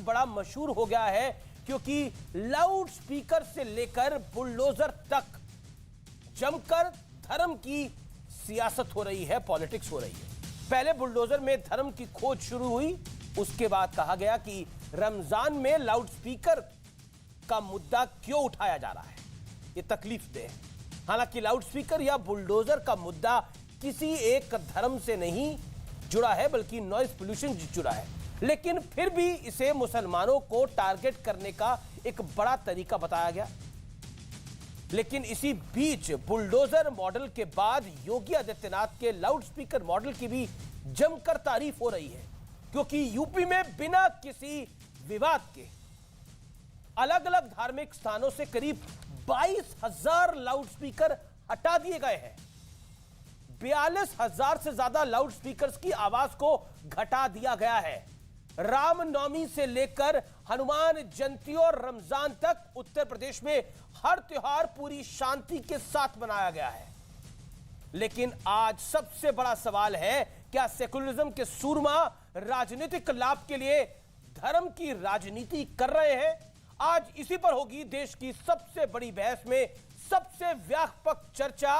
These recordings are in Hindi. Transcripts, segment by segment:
बड़ा मशहूर हो गया है क्योंकि लाउड स्पीकर से लेकर बुलडोजर तक जमकर धर्म की सियासत हो रही है, पॉलिटिक्स हो रही है। पहले बुलडोजर में धर्म की खोज शुरू हुई, उसके बाद कहा गया कि रमजान में लाउड स्पीकर का मुद्दा क्यों उठाया जा रहा है, यह तकलीफ दे। हालांकि लाउड स्पीकर या बुलडोजर का मुद्दा किसी एक धर्म से नहीं जुड़ा है, बल्कि नॉइज पोल्यूशन से जुड़ा है, लेकिन फिर भी इसे मुसलमानों को टारगेट करने का एक बड़ा तरीका बताया गया। लेकिन इसी बीच बुलडोजर मॉडल के बाद योगी आदित्यनाथ के लाउड स्पीकर मॉडल की भी जमकर तारीफ हो रही है, क्योंकि यूपी में बिना किसी विवाद के अलग अलग धार्मिक स्थानों से करीब 22,000 लाउड स्पीकर हटा दिए गए हैं। 42,000 से ज्यादा लाउड स्पीकर्स की आवाज को घटा दिया गया है। रामनवमी से लेकर हनुमान जयंती और रमजान तक उत्तर प्रदेश में हर त्योहार पूरी शांति के साथ मनाया गया है। लेकिन आज सबसे बड़ा सवाल है, क्या सेकुलरिज्म के सूरमा राजनीतिक लाभ के लिए धर्म की राजनीति कर रहे हैं? आज इसी पर होगी देश की सबसे बड़ी बहस में सबसे व्यापक चर्चा,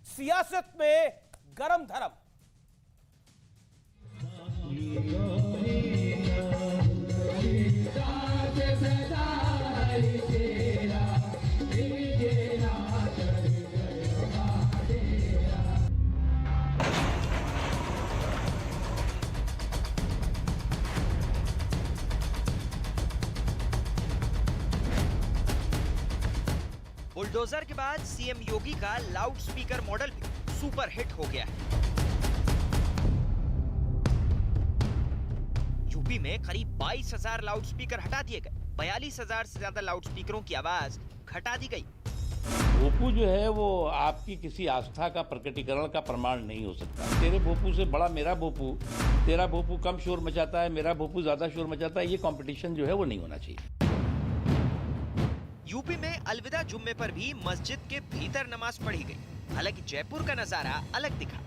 सियासत में गरम धर्म। बुलडोजर के बाद सीएम योगी का लाउड स्पीकर मॉडल भी सुपर हिट हो गया है। यूपी में करीब 22,000 लाउड स्पीकर हटा दिए गए। 42,000 से ज्यादा लाउड स्पीकरों की आवाज घटा दी गई। भोपू जो है वो आपकी किसी आस्था का प्रकटीकरण का प्रमाण नहीं हो सकता। तेरे भोपू से बड़ा मेरा भोपू, तेरा भोपू कम शोर मचाता है, मेरा भोपू ज्यादा शोर मचाता है, ये कंपटीशन जो है वो नहीं होना चाहिए। यूपी में अलविदा जुम्मे पर भी मस्जिद के भीतर नमाज पढ़ी गई। हालांकि जयपुर का नजारा अलग दिखा।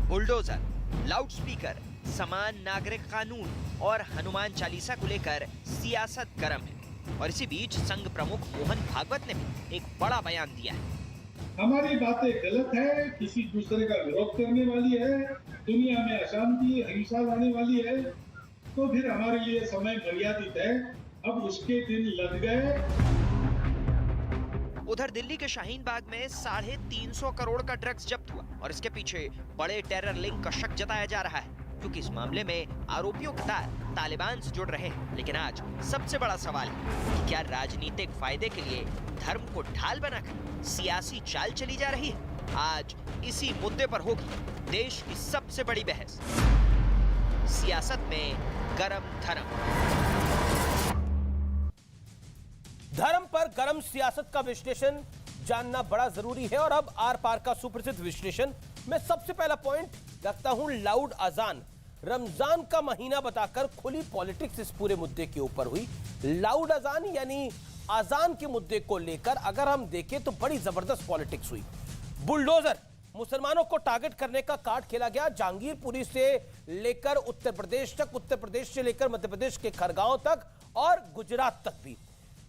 बुलडोजर, लाउड स्पीकर, समान नागरिक कानून और हनुमान चालीसा को लेकर सियासत गर्म है। और इसी बीच संघ प्रमुख मोहन भागवत ने भी एक बड़ा बयान दिया है। हमारी बातें गलत है, किसी दूसरे का विरोध करने वाली है, दुनिया में अशांति हिंसा लाने वाली है, तो फिर हमारे लिए समय मर्यादित है। अब उसके दिन लग गए। उधर दिल्ली के शाहीन बाग में 350 करोड़ का ड्रग्स जब्त हुआ और इसके पीछे बड़े टेरर लिंक का शक जताया जा रहा है, क्योंकि इस मामले में आरोपियों के तार तालिबान से जुड़ रहे हैं। लेकिन आज सबसे बड़ा सवाल है कि क्या राजनीतिक फायदे के लिए धर्म को ढाल बनाकर सियासी चाल चली जा रही है? आज इसी मुद्दे पर होगी देश की सबसे बड़ी बहस, सियासत में गरम धर्म। धर्म पर गरम सियासत का विश्लेषण जानना बड़ा जरूरी है और अब आर पार का सुप्रसिद्ध विश्लेषण। मैं सबसे पहला पॉइंट रखता हूं लाउड अजान। रमजान का महीना बताकर खुली पॉलिटिक्स इस पूरे मुद्दे के ऊपर हुई। लाउड अजान यानी अजान के मुद्दे को लेकर अगर हम देखें तो बड़ी जबरदस्त पॉलिटिक्स हुई। बुलडोजर, मुसलमानों को टारगेट करने का कार्ड खेला गया। जहांगीरपुरी से लेकर उत्तर प्रदेश तक, उत्तर प्रदेश से लेकर मध्य प्रदेश के खरगांव तक और गुजरात तक भी।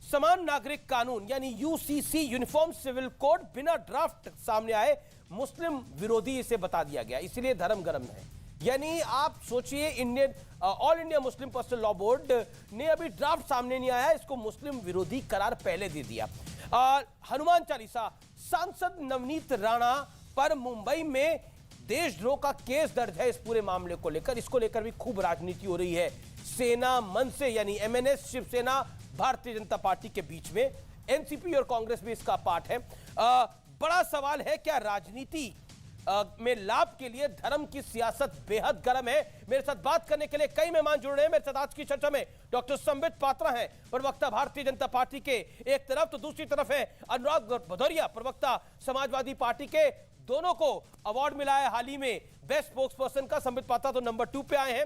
समान नागरिक कानून यानी यूसीसी, यूनिफॉर्म सिविल कोड, बिना ड्राफ्ट सामने आए मुस्लिम विरोधी इसे बता दिया गया, इसलिए धर्म गरम है। यानी आप सोचिए, Indian all India Muslim personal law board ने अभी ड्राफ्ट सामने नहीं आया, इसको मुस्लिम विरोधी करार पहले दे दिया। हनुमान चालीसा, सांसद नवनीत राणा पर मुंबई में देशद्रोह का केस दर्ज है। इस पूरे मामले को लेकर, इसको लेकर भी खूब राजनीति हो रही है। सेना मनसे यानी एमएनएस, शिवसेना, भारतीय जनता पार्टी के बीच में, एनसीपी और कांग्रेस भी इसका पार्ट है। बड़ा सवाल है, क्या राजनीति में लाभ के लिए धर्म की सियासत बेहद गर्म है? मेरे साथ बात करने के लिए कई मेहमान जुड़ रहे हैं। मेरे साथ आज की चर्चा में डॉक्टर संबित पात्रा हैं, प्रवक्ता भारतीय जनता पार्टी के एक तरफ, तो दूसरी तरफ है अनुराग भदौरिया, प्रवक्ता समाजवादी पार्टी के। दोनों को अवार्ड मिला है हाल ही में बेस्ट स्पोक्स पर्सन का। संबित पात्रा तो नंबर 2 पे आए हैं।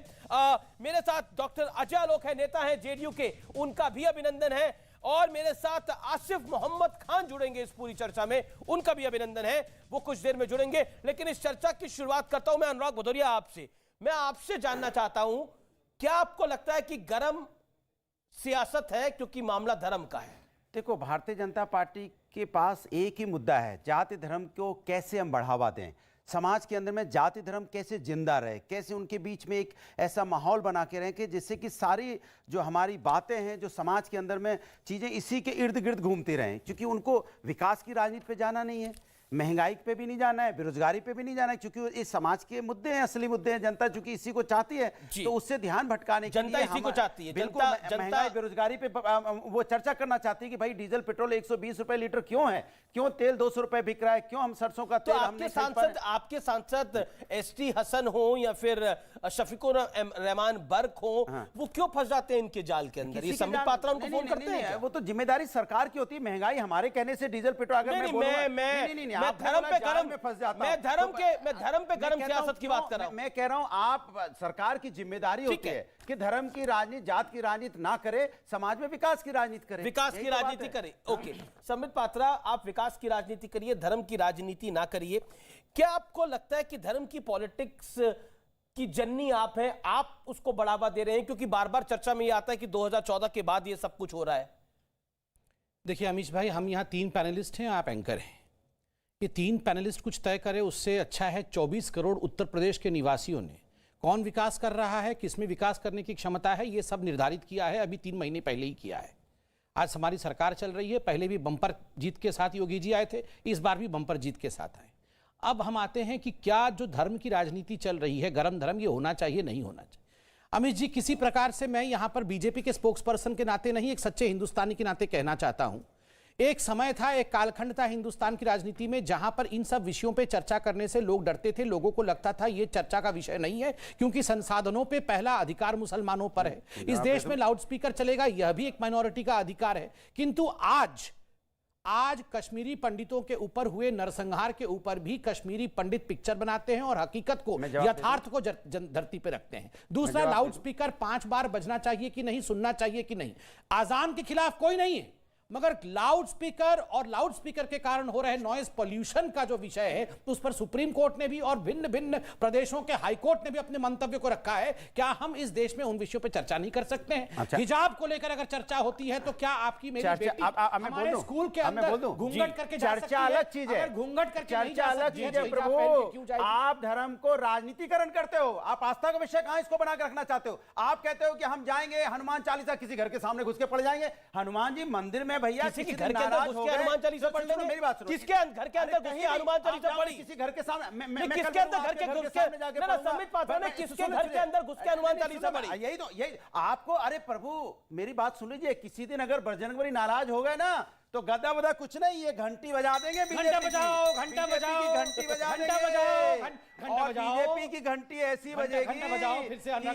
मेरे साथ डॉक्टर अजय आलोक है, नेता है जेडीयू के, उनका भी अभिनंदन है। और मेरे साथ आसिफ मोहम्मद खान जुड़ेंगे इस पूरी चर्चा में, उनका भी अभिनंदन है, वो कुछ देर में जुड़ेंगे। लेकिन इस चर्चा की शुरुआत करता हूं मैं अनुराग भदौरिया आपसे। मैं आपसे जानना चाहता हूं क्या आपको लगता है कि गर्म सियासत है क्योंकि मामला धर्म का है? देखो, भारतीय जनता पार्टी के पास एक ही मुद्दा है, जाति धर्म को कैसे हम बढ़ावा दें, समाज के अंदर में जाति धर्म कैसे जिंदा रहे, कैसे उनके बीच में एक ऐसा माहौल बना के रहें कि जिससे कि सारी जो हमारी बातें हैं, जो समाज के अंदर में चीज़ें इसी के इर्द गिर्द घूमती रहें, क्योंकि उनको विकास की राजनीति पे जाना नहीं है, महंगाई पे भी नहीं जाना है, बेरोजगारी पे भी नहीं जाना है, क्योंकि इस समाज के मुद्दे हैं, असली मुद्दे हैं। जनता चूंकि इसी को चाहती है, तो उससे ध्यान भटकाने के जनता लिए इसी को चाहती है। बिल्कुल महंगाई बेरोजगारी पे वो चर्चा करना चाहती है कि भाई डीजल पेट्रोल 120 रुपए लीटर क्यों है, क्यों तेल 200 रुपए बिक रहा है, क्यों हम सरसों का तेल आपके सांसद एसटी हसन हो या फिर शफीकुर रहमान बर्क हो, वो क्यों फंस जाते हैं इनके जाल के अंदर? ये संबित पात्रा उनको फोन करते हैं? वो तो जिम्मेदारी सरकार की होती है। महंगाई हमारे कहने से डीजल पेट्रोल अगर मैं धर्म पे गरम सियासत की बात कर रहा हूं। मैं कह रहा हूं आप सरकार की जिम्मेदारी होती है कि धर्म की राजनीति, जात की राजनीति ना करे, समाज में विकास की राजनीति करे, विकास की राजनीति करे। ओके संबित पात्रा, आप विकास की राजनीति करिए, धर्म की राजनीति ना करिए। क्या आपको लगता है कि धर्म की पॉलिटिक्स की जननी आप हैं, आप उसको बढ़ावा दे रहे हैं? क्योंकि बार बार चर्चा में ये आता है कि 2014 के बाद ये सब कुछ हो रहा है। देखिए अमीश भाई, हम यहाँ 3 पैनलिस्ट हैं, आप एंकर हैं। ये 3 पैनलिस्ट कुछ तय करें, उससे अच्छा है 24 करोड़ उत्तर प्रदेश के निवासियों ने कौन विकास कर रहा है, किसमें विकास करने की क्षमता है, ये सब निर्धारित किया है। अभी 3 महीने पहले ही किया है। आज हमारी सरकार चल रही है, पहले भी बम्पर जीत के साथ योगी जी आए थे, इस बार भी बम्पर जीत के साथ आए। अब हम आते हैं कि क्या जो धर्म की राजनीति चल रही है, गरम धर्म, ये होना चाहिए नहीं होना चाहिए? अमित जी, किसी प्रकार से मैं यहां पर बीजेपी के स्पोक्स पर्सन के नाते नहीं, एक सच्चे हिंदुस्तानी के नाते कहना चाहता हूं, एक समय था, एक कालखंड था हिंदुस्तान की राजनीति में जहां पर इन सब विषयों पे चर्चा करने से लोग डरते थे। लोगों को लगता था ये चर्चा का विषय नहीं है, क्योंकि संसाधनों पे पहला अधिकार मुसलमानों पर है। इस देश में लाउडस्पीकर चलेगा, यह भी एक माइनॉरिटी का अधिकार है। किंतु आज कश्मीरी पंडितों के ऊपर हुए नरसंहार के ऊपर भी कश्मीरी पंडित पिक्चर बनाते हैं और हकीकत को, यथार्थ को धरती पे रखते हैं। दूसरा, लाउडस्पीकर 5 बार बजना चाहिए कि नहीं, सुनना चाहिए कि नहीं। आजान के खिलाफ कोई नहीं है, मगर लाउडस्पीकर और लाउडस्पीकर के कारण हो रहे नॉइज पोल्यूशन का जो विषय है, उस पर सुप्रीम कोर्ट ने भी और भिन्न भिन्न प्रदेशों के हाई कोर्ट ने भी अपने मंतव्य को रखा है। क्या हम इस देश में उन विषयों पर चर्चा नहीं कर सकते हैं? अच्छा। हिजाब को लेकर अगर चर्चा होती है तो क्या आपकी मेरी बेटी हमारे स्कूल के अंदर घूंघट करके जा सकती है? चर्चा अलग चीज है, घूंघट करके चर्चा अलग चीज है प्रभु। आप धर्म को राजनीतिकरण करते हो, आप आस्था का विषय कहां इसको बना के रखना चाहते हो? आप कहते हो कि हम जाएंगे हनुमान चालीसा, किसी घर के सामने घुस के पढ़ जाएंगे। हनुमान जी मंदिर में भैया किसी घर के अंदर घुस के हनुमान चालीसा पढ़ लेंगे? मेरी बात सुनो, किसके घर के अंदर घुस के हनुमान चालीसा पढ़ी? किसी घर के सामने, किसके अंदर घर के घुस के संबित पात्रा ने किसके घर के अंदर घुस के हनुमान चालीसा पढ़ी? यही आपको, अरे प्रभु मेरी बात सुन लीजिए, किसी दिन अगर बजरंगबली नाराज हो गए ना तो गदा वदा कुछ नहीं, ये घंटी बजा देंगे, घंटा बजाओ, घंटा बजाओ, घंटी बजा घंटा देंगे, बजाओ, और बीजेपी की घंटी ऐसी बजेगी कि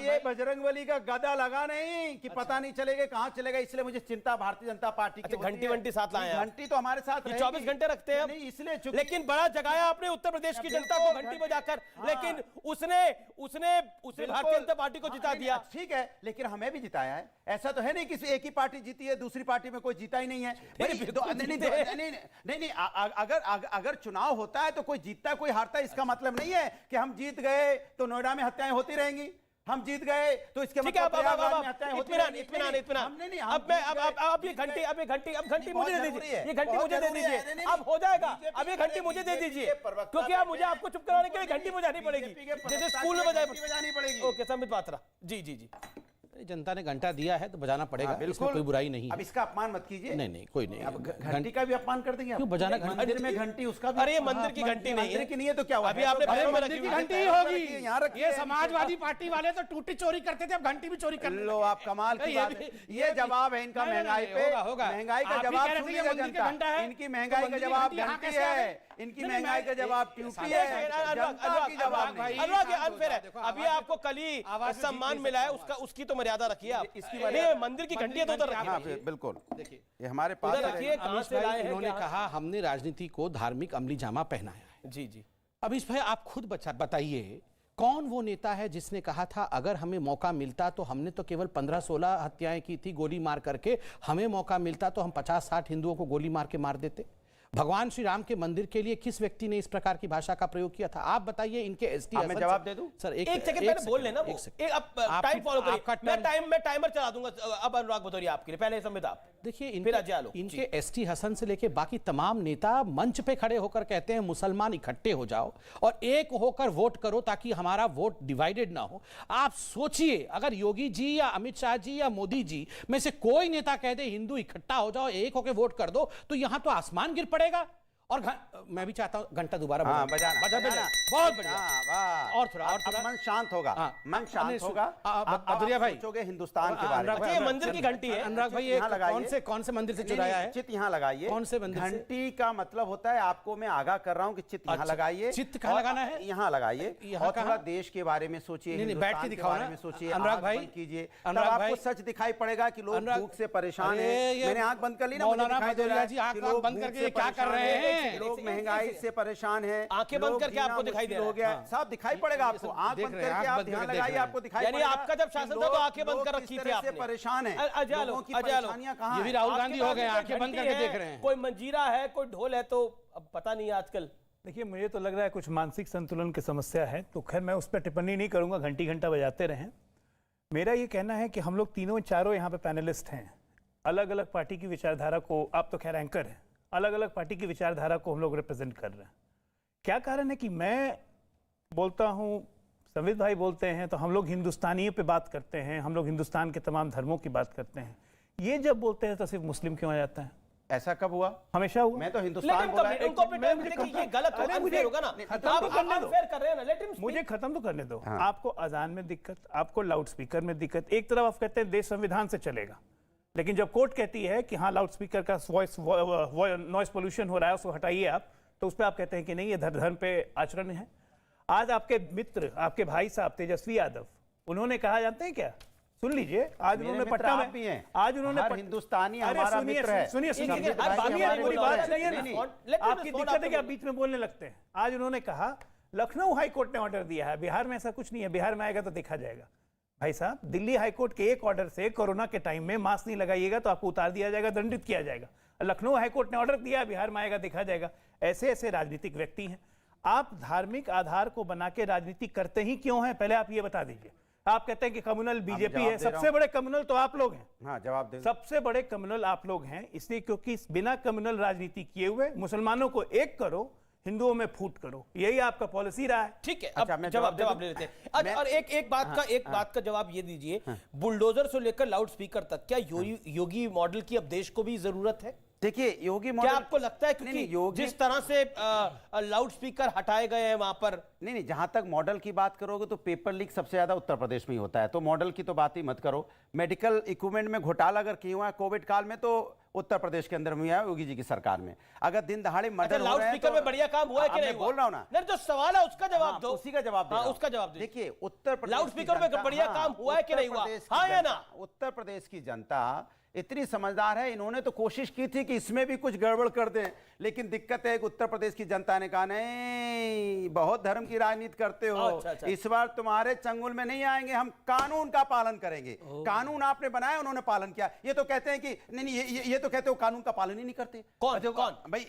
ये बजरंगबली का गदा लगा नहीं कि पता नहीं चलेगा कहां चलेगा। इसलिए मुझे चिंता भारतीय जनता पार्टी की। घंटी वंटी साथ लाए हैं? घंटी तो हमारे साथ 24 घंटे रखते हैं नहीं, इसलिए। लेकिन बड़ा जगाया आपने उत्तर प्रदेश की जनता को घंटी बजाकर, लेकिन उसने भारतीय जनता पार्टी को जिता दिया। ठीक है, लेकिन हमें भी जिताया है। ऐसा तो है नहीं किसी एक ही पार्टी जीती है, दूसरी पार्टी में कोई जीता ही नहीं है। नहीं, अगर चुनाव होता है तो कोई जीतता है कोई हारता है, इसका मतलब नहीं है कि हम जीत गए तो नोएडा में हत्याएं होती रहेंगी, हम जीत गए तो इसके मतलब प्रयागराज में हत्याएं होती रहेंगी। अब ये घंटी मुझे दे दीजिए, ये घंटी मुझे दे दीजिए, अब हो जाएगा। अब ये घंटी मुझे दे दीजिए, क्योंकि अब मुझे आपको चुप कराने के लिए घंटी बजानी पड़ेगी, जैसे स्कूल में बजानी पड़ेगी। ओके संबित पात्रा जी। जनता ने घंटा दिया है तो बजाना पड़ेगा, इसमें कोई बुराई नहीं है। अब इसका अपमान मत कीजिए। नहीं, कोई नहीं। अब घंटी का भी अपमान कर देंगे? क्यों बजाना? मंदिर में घंटी उसका भी। अरे ये मंदिर की घंटी नहीं है, मंदिर की नहीं है तो क्या हुआ? अभी आपने मंदिर की घंटी होगी। ये समाजवादी पार्टी वाले तो टूटी चोरी करते थे, अब घंटी भी चोरी कर लो। आप कमाल की बात है। ये जवाब है इनका महंगाई पे, महंगाई का जवाब सुन लीजिए जनता। इनकी महंगाई का जवाब घंटी है, इनकी महंगाई का जवाब ड्यूटी है, जनता की जवाब नहीं। अनफेयर है। अभी आपको कल ही सम्मान मिला है, उसकी तो मर्यादा रखिए आप। इसकी मंदिर की घंटी तो उधर रखिए। बिल्कुल, देखिए ये हमारे पास इन्होंने कहा हमने राजनीति को धार्मिक अमली जामा पहनाया है। जी अमीश भाई, आप खुद बताइए कौन वो नेता है जिसने कहा था अगर हमें मौका मिलता तो, हमने तो केवल 15-16 हत्याएं की थी गोली मार करके, हमें मौका मिलता तो हम 50-60 हिंदुओं को गोली मार के मार देते। भगवान श्री राम के मंदिर के लिए किस व्यक्ति ने इस प्रकार की भाषा का प्रयोग किया था? आप बताइए। इनके एसटी मैं जवाब दे दूं? सर एक सेकंड पहले बोल लेना वो। एक अब टाइम फॉलो करिए। मैं टाइमर चला दूंगा। अब अनुराग भदौरिया आपके लिए, पहले संविदा आप। देखिए इनके एसटी हसन से लेके बाकी तमाम नेता मंच पे खड़े होकर कहते हैं मुसलमान इकट्ठे हो जाओ और एक होकर वोट करो ताकि हमारा वोट डिवाइडेड ना हो। आप सोचिए, अगर योगी जी या अमित शाह जी या मोदी जी में से कोई नेता कह दे हिंदू इकट्ठा हो जाओ, एक होकर वोट कर दो, तो यहां तो आसमान गिर पड़ेगा। और मैं भी चाहता हूं घंटा दोबारा बजाना। बहुत बढ़िया। और थोड़ा मन शांत होगा। मन शांत होगा। भदौरिया भाई सोचोगे हिंदुस्तान के बारे में। ये मंदिर की घंटी है। अनुराग भाई, कौन से मंदिर से चुराया है? चित यहाँ लगाइए। कौन से मंदिर से? घंटी का मतलब होता है, आपको मैं आगाह कर रहा हूँ कि चित यहाँ लगाइए। चित कहाँ लगाना है? यहाँ लगाइए। और थोड़ा देश के बारे में सोचिए, बैठ के दिखाओ ना। सोचिए, अनुराग भाई कीजिए, तब आपको सच दिखाई पड़ेगा कि लोग भूख से परेशान है। मैंने आंख बंद कर ली ना, मुझे दिखाई दे रहा है जी आंख बंद करके क्या कर रहे हैं? लोग महंगाई से परेशान है। आंखें बंद करके आपको दिखाई दे रहा है। हो गया साहब, दिखाई पड़ेगा आपको। आंख बंद करके आप ध्यान लगाइए, आपको दिखाई यानी आपका जब शासन था तो आंखें बंद कर रखी थी आपने। परेशान है। लोगों की परेशानियां कहां? ये भी राहुल गांधी हो गए, आंखें बंद करके देख रहे हैं। कोई मंजीरा है, कोई ढोल है, तो अब पता नहीं आजकल। देखिए, मुझे तो लग रहा है कुछ मानसिक संतुलन की समस्या है, तो खैर मैं उस पर टिप्पणी नहीं करूंगा। घंटी घंटा बजाते रहें। मेरा ये कहना है कि हम लोग तीनों चारों यहाँ पे पैनलिस्ट हैं, अलग अलग पार्टी की विचारधारा को, आप तो खैर एंकर हैं, अलग अलग पार्टी की विचारधारा को हम लोग रिप्रेजेंट कर रहे हैं। क्या कारण है कि मैं बोलता हूँ, संवित भाई बोलते हैं, तो हम लोग हिंदुस्तानियों पे बात करते हैं, हम लोग हिंदुस्तान के तमाम धर्मों की बात करते हैं। ये जब बोलते हैं तो सिर्फ मुस्लिम क्यों आ जाता है? ऐसा कब हुआ? हमेशा हुआ। मैं तो हिंदुस्तान बोला है। ये गलत होगा, अनफेयर होगा ना। आप अनफेयर कर रहे हैं ना, लेट हिम स्पीक। मुझे खत्म तो करने दो। आपको अजान में दिक्कत, आपको लाउड स्पीकर में दिक्कत। एक तरफ आप कहते हैं देश संविधान से चलेगा, लेकिन जब कोर्ट कहती है कि हाँ लाउड स्पीकर का नॉइस पोल्यूशन हो रहा है, उसको हटाइए आप, तो उस पर आप कहते हैं कि नहीं, ये धर्म पे आचरण है। आज आपके मित्र, आपके भाई साहब तेजस्वी यादव, उन्होंने कहा, जानते हैं क्या? सुन लीजिए, आज उन्होंने पटना में भी हैं। आज उन्होंने हिंदुस्तानी हमारा मित्र है। सुनिए, आपकी दिक्कत है कि आप बीच में बोलने लगते हैं। आज उन्होंने कहा लखनऊ हाईकोर्ट ने ऑर्डर दिया है, बिहार में ऐसा कुछ नहीं है, बिहार में आएगा तो देखा जाएगा। भाई साहब, दिल्ली हाईकोर्ट के एक ऑर्डर से कोरोना के टाइम में मास्क नहीं लगाइएगा तो आपको उतार दिया जाएगा, दंडित किया जाएगा। लखनऊ हाईकोर्ट ने ऑर्डर दिया, बिहार में आएगा देखा जाएगा। ऐसे ऐसे राजनीतिक व्यक्ति हैं। आप धार्मिक आधार को बना के राजनीति करते ही क्यों हैं, पहले आप ये बता दीजिए। आप कहते हैं कि कम्युनल बीजेपी है, सबसे बड़े कम्युनल तो आप लोग हैं। हाँ, जवाब दे। सबसे बड़े कम्युनल आप लोग हैं, इसलिए क्योंकि बिना कम्युनल राजनीति किए हुए मुसलमानों को एक करो, हिंदुओं में फूट करो, यही आपका पॉलिसी रहा है। ठीक है, अब जवाब ले लेते हैं। और एक बात का जवाब ये दीजिए, बुलडोजर से लेकर लाउड स्पीकर तक, क्या योगी मॉडल की अब देश को भी जरूरत है? देखिए, योगी मॉडल, क्या आपको लगता है कि जिस तरह से लाउड स्पीकर हटाए गए हैं वहां पर? नहीं, जहां तक मॉडल की बात करोगे तो पेपर लीक सबसे ज्यादा उत्तर प्रदेश में ही होता है, तो मॉडल की तो बात ही मत करो। मेडिकल इक्विपमेंट में घोटाला अगर किया हुआ है कोविड काल में, तो उत्तर प्रदेश के अंदर में हुआ है, योगी जी की सरकार में। अगर दिन दहाड़े मर्डर हो रहे हैं, स्पीकर में बढ़िया काम हुआ है कि नहीं? बोल रहा हूं ना। नहीं, जो सवाल है उसका जवाब दो। उसी का जवाब दो। उसका जवाब दो। देखिए, उत्तर प्रदेश लाउड स्पीकर में बढ़िया काम हुआ है कि नहीं हुआ? हाँ या ना? उत्तर प्रदेश की जनता इतनी समझदार है, इन्होंने तो कोशिश की थी कि इसमें भी कुछ गड़बड़ कर दें, लेकिन दिक्कत है कि उत्तर प्रदेश की जनता ने कहा नहीं, बहुत धर्म की राजनीति करते हो। अच्छा। इस बार तुम्हारे चंगुल में नहीं आएंगे, हम कानून का पालन करेंगे। कानून आपने बनाया, उन्होंने पालन किया। ये तो कहते हैं कि नहीं, ये तो कहते हो कानून का पालन ही नहीं करते। कौन भाई?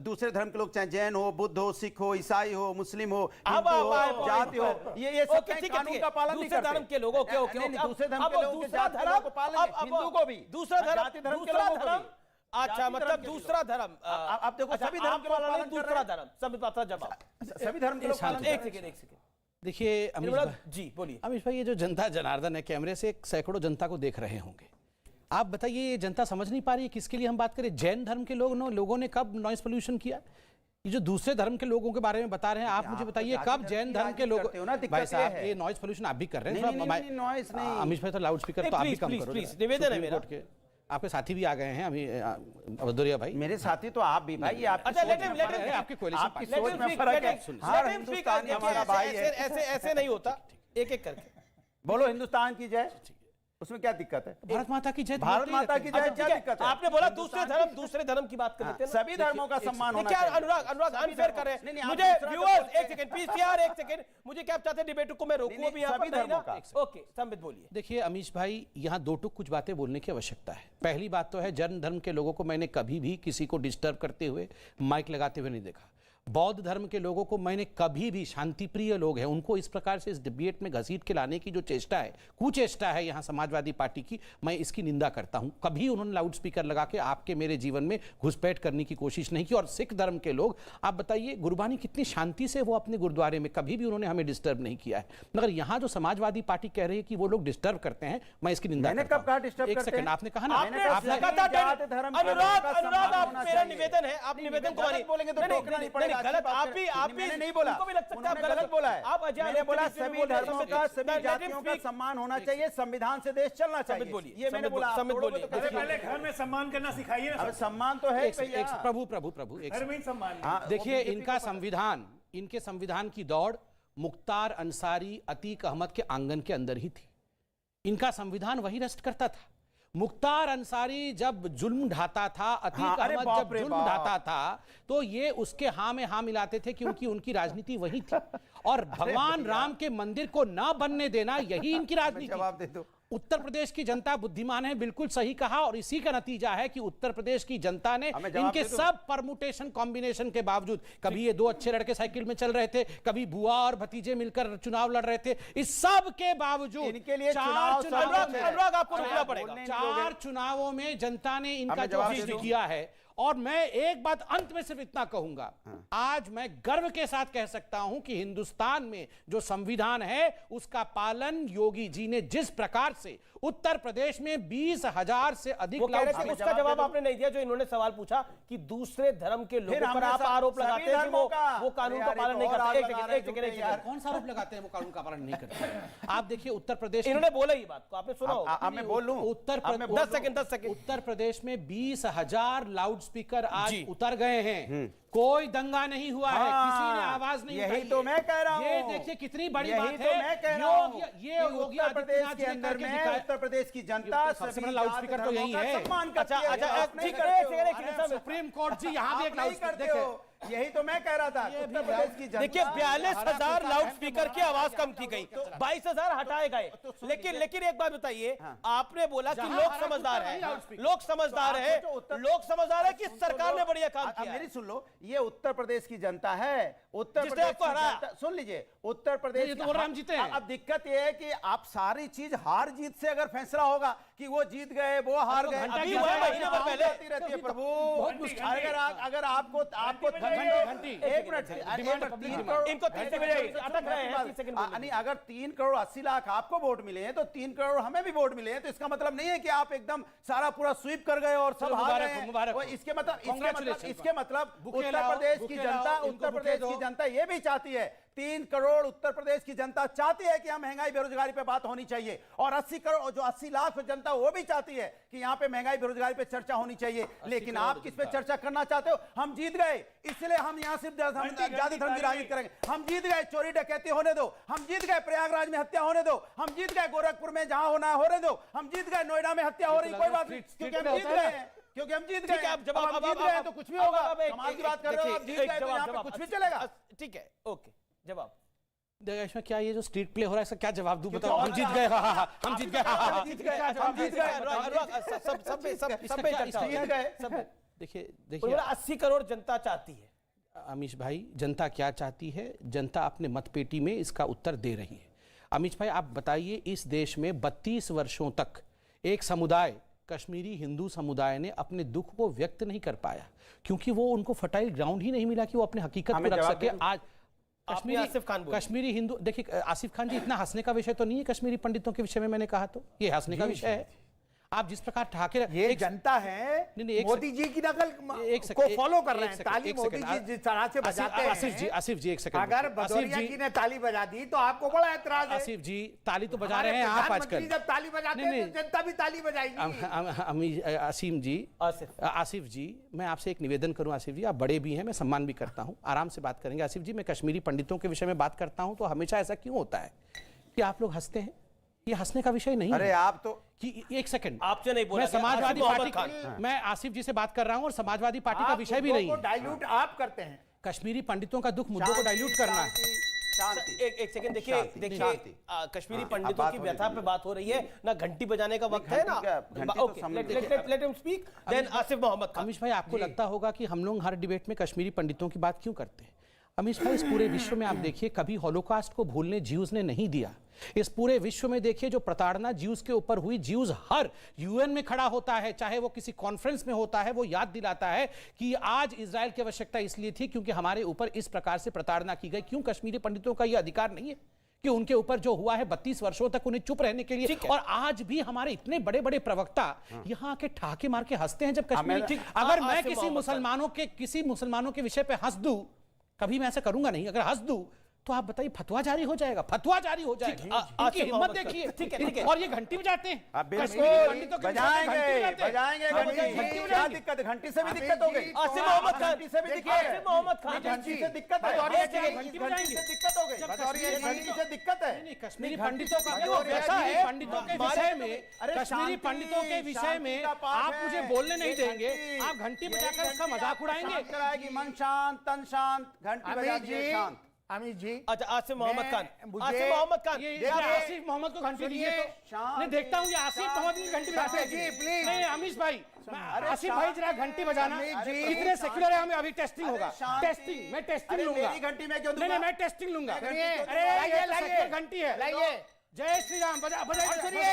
दूसरे धर्म के लोग, चाहे जैन हो, बुद्ध हो, सिख हो, ईसाई हो, मुस्लिम हो, जाति हो, ये सब कानून का पालन नहीं करते। धर्म के लोगों के दूसरे धर्म के लोगों के पालन, हिंदू को भी, दूसरा धर्म। अच्छा, मतलब दूसरा धर्म। आप देखो, सभी धर्म के पालन, दूसरा धर्म, सभी धर्म के पालन। एक सेकंड। देखिए अमीश भाई जी, बोलिए। अमीश भाई, ये जो जनता जनार्दन है, कैमरे से सैकड़ों जनता को देख रहे होंगे। आप बताइए, ये जनता समझ नहीं पा रही है किसके लिए हम बात करें? जैन धर्म के लोगों ने कब नॉइस पोल्यूशन किया? ये जो दूसरे धर्म के लोगों के बारे में बता रहे हैं, आप मुझे बताइए कब जैन धर्म के लोग? भाई साहब, ये नॉइस पोल्यूशन आप भी कर रहे हैं। अमीश भाई, तो लाउड स्पीकर तो आप भी कम करो, निवेदन है मेरा। आपके साथी भी आ गए हैं अभी, भदौरिया भाई। मेरे साथी तो आप भी भाई, आपकी सोच में फर्क है। हमारा भाई है, ऐसे नहीं होता, एक एक करके बोलो हिंदुस्तान की जय। उसमें क्या दिक्कत है? भारत माता की जय, भारत माता की जय, अच्छा, क्या ठीक है, दिक्कत है? आपने बोला दूसरे धर्म की बात कर लेते हैं ना। सभी धर्मों का सम्मान होना क्या चाहिए। अनुराग अनफेयर कर रहे नहीं, हैं नहीं, आप मुझे दूसरा व्यूअर्स, बोलते एक सेकंड पीसीआर, एक सेकंड, मुझे क्या आप चाहते हैं डिबेट को मैं रोकूं नहीं, अभी यहाँ सभी पर? नहीं धर्मों ना? का। ओके संबित बोलिए। देखिए अमीश भाई, यहाँ दो टुक कुछ बातें बोलने की आवश्यकता है। पहली बात तो है, जैन धर्म के लोगों को मैंने कभी भी किसी को डिस्टर्ब करते हुए, माइक लगाते हुए नहीं देखा। बौद्ध धर्म के लोगों को मैंने कभी भी, शांतिप्रिय लोग हैं, उनको इस प्रकार से इस डिबेट में घसीट के लाने की जो चेष्टा है, कुचेष्टा है यहाँ समाजवादी पार्टी की, मैं इसकी निंदा करता हूँ। कभी उन्होंने लाउड स्पीकर लगा के आपके मेरे जीवन में घुसपैठ करने की कोशिश नहीं की। और सिख धर्म के लोग, आप बताइए, गुरबानी कितनी शांति से वो अपने गुरुद्वारे में, कभी भी उन्होंने हमें डिस्टर्ब नहीं किया है। मगर यहाँ जो समाजवादी पार्टी कह रही है कि वो लोग डिस्टर्ब करते हैं, मैं इसकी निंदा मैंने करता कब कहा हूं। डिस्टर्ब एक करते सेकंड, हैं? आपने कहा ना, आपने आपने लगातार जात धर्म के अनुराग लोगों का अनुराग सम्मान आप, होना मेरा चाहिए। निवेदन है, आप निवेदन को मानिए। बोलेंगे तो टोकना नहीं पड़ेगा। गलत, आप भी मैंने नहीं बोला, उनको भी लग सकता है आप उन्होंने गलत बोला है। आप अजय मैंने बोला आरोप सभी बोल रहे हैं, धर्मों का, सभी मैं जातियों का speak- सम्मान होना चाहिए, संविधान से देश चलना चाहिए। बोलिए, ये मैंने बोला। संबित आप तोड़ोगे बोलिए। तो कैसे पहले घर में सम्मान करना सिखाइए ना अब सब। सम्मान तो है भैया। प्रभु प्रभु प्रभु एक घर में ही सम्मान हाँ, देखिए, वो बीजेपी इनका को संविधान, इनके संविधान की दौड़ मुख्तार अंसारी, अतीक अहमद के आंगन के अंदर ही थी। इनका संविधान वही रेस्ट करता था। मुख्तार अंसारी जब जुल्म ढाता था, अतीक हाँ, अरे अहमद बाप जब रे जुल्म बाप। ढाता था, तो ये उसके हाँ में हाँ मिलाते थे, क्योंकि उनकी राजनीति वही थी। और भगवान राम के मंदिर को ना बनने देना, यही इनकी राजनीति। जवाब दे दो। उत्तर प्रदेश की जनता बुद्धिमान है, बिल्कुल सही कहा। और इसी का नतीजा है कि उत्तर प्रदेश की जनता ने हमें जवाब इनके दे दो। सब परमुटेशन कॉम्बिनेशन के बावजूद, कभी ये दो अच्छे लड़के साइकिल में चल रहे थे, कभी बुआ और भतीजे मिलकर चुनाव लड़ रहे थे, इस सब के बावजूद इनके लिए चार चुनाव चुनावों सब में- कुछ है। अनुराग आपको अरे रुकना आप पड़ेगा। बोलने नहीं दोगे। चार चुनावों में जनता ने इनका हमें जो जवाब दे जीत दो। किया है। और मैं एक बात अंत में सिर्फ इतना कहूंगा, आज मैं गर्व के साथ कह सकता हूं कि हिंदुस्तान में जो संविधान है उसका पालन योगी जी ने जिस प्रकार से उत्तर प्रदेश में 20,000 से अधिक वो कह रहे थे, लाउड- उसका जवाब आपने नहीं दिया जो इन्होंने सवाल पूछा कि दूसरे धर्म के फिर लोगों पर हमने आप सब- आरोप सभी लगाते हैं कि धर्मों का- वो कानून अरे का यार, पालन एक नहीं और करते। एक आग लगा सेकंड, रहे एक सेकंड, तुम एक यार। सेकंड। कौन सा आरोप लगाते हैं वो कानून का पालन नहीं करते? आप देखिए उत्तर प्रदेश में- इन्होंने बोला ही बात को, आपने सुना अब होगा। मैं बोल लूं? उत्तर अब मैं प्रदेश, 10 सेकंड, 10 सेकंड। उत्तर प्रदेश में 20,000 लाउड स्पीकर आज जी। उतर गए हैं। कोई दंगा नहीं हुआ है, हाँ, किसी ने आवाज नहीं यही उठाई तो है। मैं कह रहा हूं। ये देखिए कितनी बड़ी यही बात तो है। मैं कह रहा हूं ये कि योगी उत्तर प्रदेश आदित्यनाथ के जी ने अंदर करके में दिखाया। उत्तर प्रदेश की जनता ये तो सबसे बड़ा सभी लाउड जात स्पीकर तो धर्मों यही का है। सम्मान करती अच्छा, है। अच्छा, आप नहीं ठीक करते है, हो। एक सेकंड, अरे सुप्रीम कोर्ट जी यहाँ भी आप एक नहीं लाउड स्पीकर करते हो। यही तो मैं कह रहा था उत्तर प्रदेश की जनता देखिए 42,000 हरा लाउड स्पीकर की आवाज कम की गई, 22,000 हटाए गए। लेकिन एक बात बताइए, आपने बोला कि जहां लोग हरा समझदार कुत्ता है, वही लाउड स्पीकर। लोग समझदार तो आप है, सोचो उत्तर- लोग समझदार है कि सुन सरकार लो। ने बढ़िया काम अब किया है। मेरी सुन लो, ये उत्तर प्रदेश की जनता है। उत्तर जिसने प्रदेश आपको की हराया। जनता, सुन लीजिए, उत्तर प्रदेश ये तो की- बोल रहे हम जीते हैं। अब दिक्कत ये है कि आप सारी चीज हार जीत से अगर फैसला होगा कि वो जीत गए, वो हार अरे वो गए, घंटा अभी क्या हुआ है? महीने भर पहले। आती रहती है प्रभु। बहुत मुश्किल। अगर आपको घंटी। एक मिनट, डिमांड है, पब्लिक 3 डिमांड। करोड़ इनको 3 सेकंड अटक रहे हैं, 3 सेकंड बोलिए। नहीं, अगर 3 करोड़ 80 लाख आपको वोट मिले हैं तो 3 करोड़ हमें भी वोट मिले हैं, तो इसका मतलब नहीं है कि आप एकदम सारा पूरा स्वीप कर गए और सब चलो, हार मुबारक गए हो, हैं। मुबारक हो। और इसके मतलब Congratulations। बुके उत्तर लाओ, प्रदेश बुके की लाओ, जनता, इनको उत्तर बुके प्रदेश दो। की जनता ये भी चाहती है, 3 करोड़ उत्तर प्रदेश की जनता चाहती है कि हम महंगाई बेरोजगारी पे बात होनी चाहिए, और 80 करोड़ जो 80 लाख जनता वो भी चाहती है कि यहाँ पे महंगाई बेरोजगारी पे चर्चा होनी चाहिए। लेकिन आप किस पे चर्चा करना चाहते हो? हम जीत गए, इसलिए हम यहाँ सिर्फ जाति धर्म की राजनीति करेंगे। हम जीत गए, चोरी डकैती होने दो। हम जीत गए, प्रयागराज में हत्या होने दो। हम जीत गए, गोरखपुर में जहां होना है होने दो। हम जीत गए, नोएडा में हत्या हो रही, कोई बात नहीं, क्योंकि हम जीत गए हैं। क्योंकि हम जीत ठीक गए है, आप जवाब अब हम जीत गए तो कुछ भी होगा। कमाल की बात कर रहे हो, आप जीत गए तो यहाँ पे कुछ भी चलेगा। ठीक है, ओके, जवाब देखिए, इसमें क्या ये जो स्ट्रीट प्ले हो रहा है, इसका क्या जवाब दूं? बताओ। हम जीत गए, हाँ हाँ हाँ, हम जीत गए, हाँ हाँ हाँ। जीत गए, हम जीत गए। देखिए देखिए 80 करोड़ जनता चाहती है। अमीश भाई, जनता क्या चाहती है? जनता अपने मतपेटी में इसका उत्तर दे रही है। अमीश भाई, आप बताइए, इस देश में 32 वर्षों तक एक समुदाय, कश्मीरी हिंदू समुदाय ने अपने दुख को व्यक्त नहीं कर पाया, क्योंकि वो उनको फर्टाइल ग्राउंड ही नहीं मिला कि वो अपने हकीकत को रख सके। आज कश्मीरी हिंदू, देखिए आसिफ खान जी, इतना हंसने का विषय तो नहीं है कश्मीरी पंडितों के विषय में, मैंने कहा तो ये हंसने का विषय है। आप जिस प्रकार ठाके ये जनता है, मोदी जी की नकल को फॉलो कर रहे हैं। ताली मोदी जी जिस तरह से बजाते हैं, आसिफ जी एक सेकंड, अगर भदौरिया जी ने ताली बजा दी तो आपको बड़ा ऐतराज है। आसिफ जी, ताली तो बजा रहे हैं आप आजकल। जब ताली बजाते हैं तो जनता भी ताली बजाएगी। आसिफ जी, मैं आपसे एक निवेदन करूं। आसिफ जी, आप बड़े भी हैं, मैं सम्मान भी करता हूं, आराम से बात करेंगे। आसिफ जी, मैं कश्मीरी पंडितों के विषय में बात करता हूं तो हमेशा ऐसा क्यों होता है कि आप लोग हंसते हैं? ये हंसने का विषय नहीं है। अरे आप तो कि एक सेकंड आपसे नहीं बोला मैं गया, समाजवादी आसिफ पार्टी मोहम्मद मैं आसिफ जी से बात कर रहा हूं और समाजवादी पार्टी का विषय भी नहीं है। डाइल्यूट आप करते हैं। कश्मीरी पंडितों का दुख मुद्दों को डाइल्यूट करना है। शांति। एक सेकंड देखिए शांति, देखिए शांति। कश्मीरी अब पंडितों बात की होने व्यथा पे दीजिए। बात हो रही है ना, घंटी बजाने का वक्त है ना। घंटी तो ओके, समझ let him speak, then Asif Mohammad Khan. Amish भाई, आपको लगता होगा कि हम लोग हर डिबेट में कश्मीरी पंडितों की बात क्यों करते हैं? अमीश भाई, इस पूरे विश्व में आप देखिए, कभी हॉलोकास्ट को भूलने ज्यूज ने नहीं दिया। इस पूरे विश्व में देखिए, जो प्रताड़ना ज्यूज के ऊपर हुई, ज्यूज हर यूएन में खड़ा होता है, चाहे वो किसी कॉन्फ्रेंस में होता है, वो याद दिलाता है कि आज इजराइल की आवश्यकता इसलिए थी क्योंकि हमारे ऊपर इस प्रकार से प्रताड़ना की गई। क्यों कश्मीरी पंडितों का यह अधिकार नहीं है कि उनके ऊपर जो हुआ है 32 वर्षों तक उन्हें चुप रहने के लिए? और आज भी हमारे इतने बड़े बड़े प्रवक्ता यहाँ के ठहाके मार के हंसते हैं जब कश्मीरी। अगर मैं किसी मुसलमानों के विषय पे हंस दूं, कभी मैं ऐसा करूंगा नहीं, अगर हंस दूं तो आप बताइए फतवा जारी हो जाएगा, फतवा जारी हो जाएगा। इनकी हिम्मत देखिए। ठीक है। और ये घंटी बजाते हैं, बजाएंगे घंटी। क्या दिक्कत है? घंटी से भी दिक्कत हो गई। आसिफ मोहम्मद खान, घंटी से भी दिक्कत आसिफ मोहम्मद खान, घंटी से दिक्कत है। घंटी घंटी से दिक्कत हो गई। घंटी से दिक्कत है। नहीं, कश्मीरी पंडितों का वो वैसा है। पंडितों के विषय में, कश्मीरी पंडितों के विषय में आप मुझे बोलने नहीं देंगे, आप घंटी बजाकर उसका मजाक उड़ाएंगे। कराएगी मन शांत तन शांत, घंटी बजा दिए शांत। अमित जी, अच्छा आसिफ मोहम्मद खान, मुझे- आसिफ मोहम्मद खान, ये आसिफ मोहम्मद को घंटी दीजिए तो नहीं देखता हूँ, ये आसिफ मोहम्मद की घंटी बजाते हैं। जी, प्लीज। नहीं अमीश भाई, आसिफ भाई जरा घंटी बजाना। कितने सेक्युलर है, हमें अभी टेस्टिंग होगा। टेस्टिंग, मैं टेस्टिंग लूंगा। मेरी घंटी में क्यों नहीं दूंगा? मैं टेस्टिंग लूंगा। घंटी अरे तो ये तो सेक्युलर घंटी है। लाइए। जय श्री राम, बजा बजाइए। सुनिए,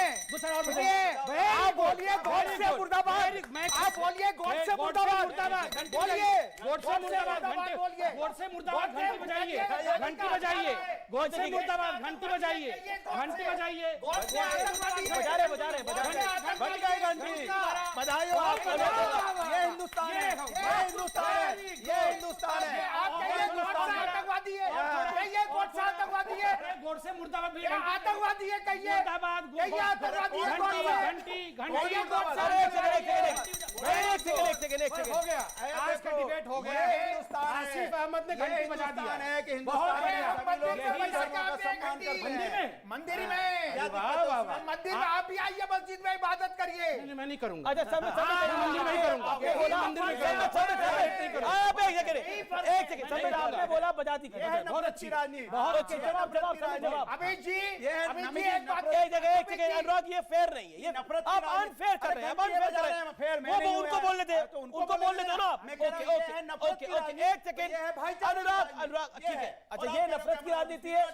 आप बोलिए गॉड से मुर्दाबाद। आप बोलिए गॉड से मुर्दाबाद। बोलिए गॉड से मुर्दाबाद, बोलिए। गॉड से मुर्दाबाद, घंटी बजाइए, घंटी बजाइए। गॉड से मुर्दाबाद, घंटी बजाइए, घंटी बजाइए। बजा रहे बज गई घंटी। बधाई हो आपको। ये हिंदुस्तान है, ये हिंदुस्तान है, ये हिंदुस्तान है। आप कहिए गॉड से आतंकवादी है, कहिए गॉड से आतंकवादी है, गॉड से मुर्दाबाद भी आतंकवादी है, कहिए मुर्दाबाद, कहिए आतंकवादी है, घंटी घंटी कहिए गॉड से हो गया। आज का डिबेट हो गया है। आसिफ अहमद ने घंटी बजा दिया है कि बहुत बढ़िया। मंदिर में मंदिर में आप भी आइए, मस्जिद में इबादत करिए। नहीं, मैं नहीं करूंगा। अच्छा समय मंदिर में ही करूंगा। मंदिर में करूंगा। एक सेकंड, समय आपने बोला बजा दी। बहुत अच्छी राजनीति। बहुत अच्छी जवाब। अमित जी, अमित जी, एक बात, एक सेकंड अनुराग, ये फेयर नहीं है, ये नफरत आप अनफेयर कर रहे हैं, आप अनफेयर कर रहे हैं। वो उनको बोलने दे, उनको बोलने दो ना। ओके, एक सेकंड अनुराग, ठीक है। अच्छा ये नफरत की राजनीति है,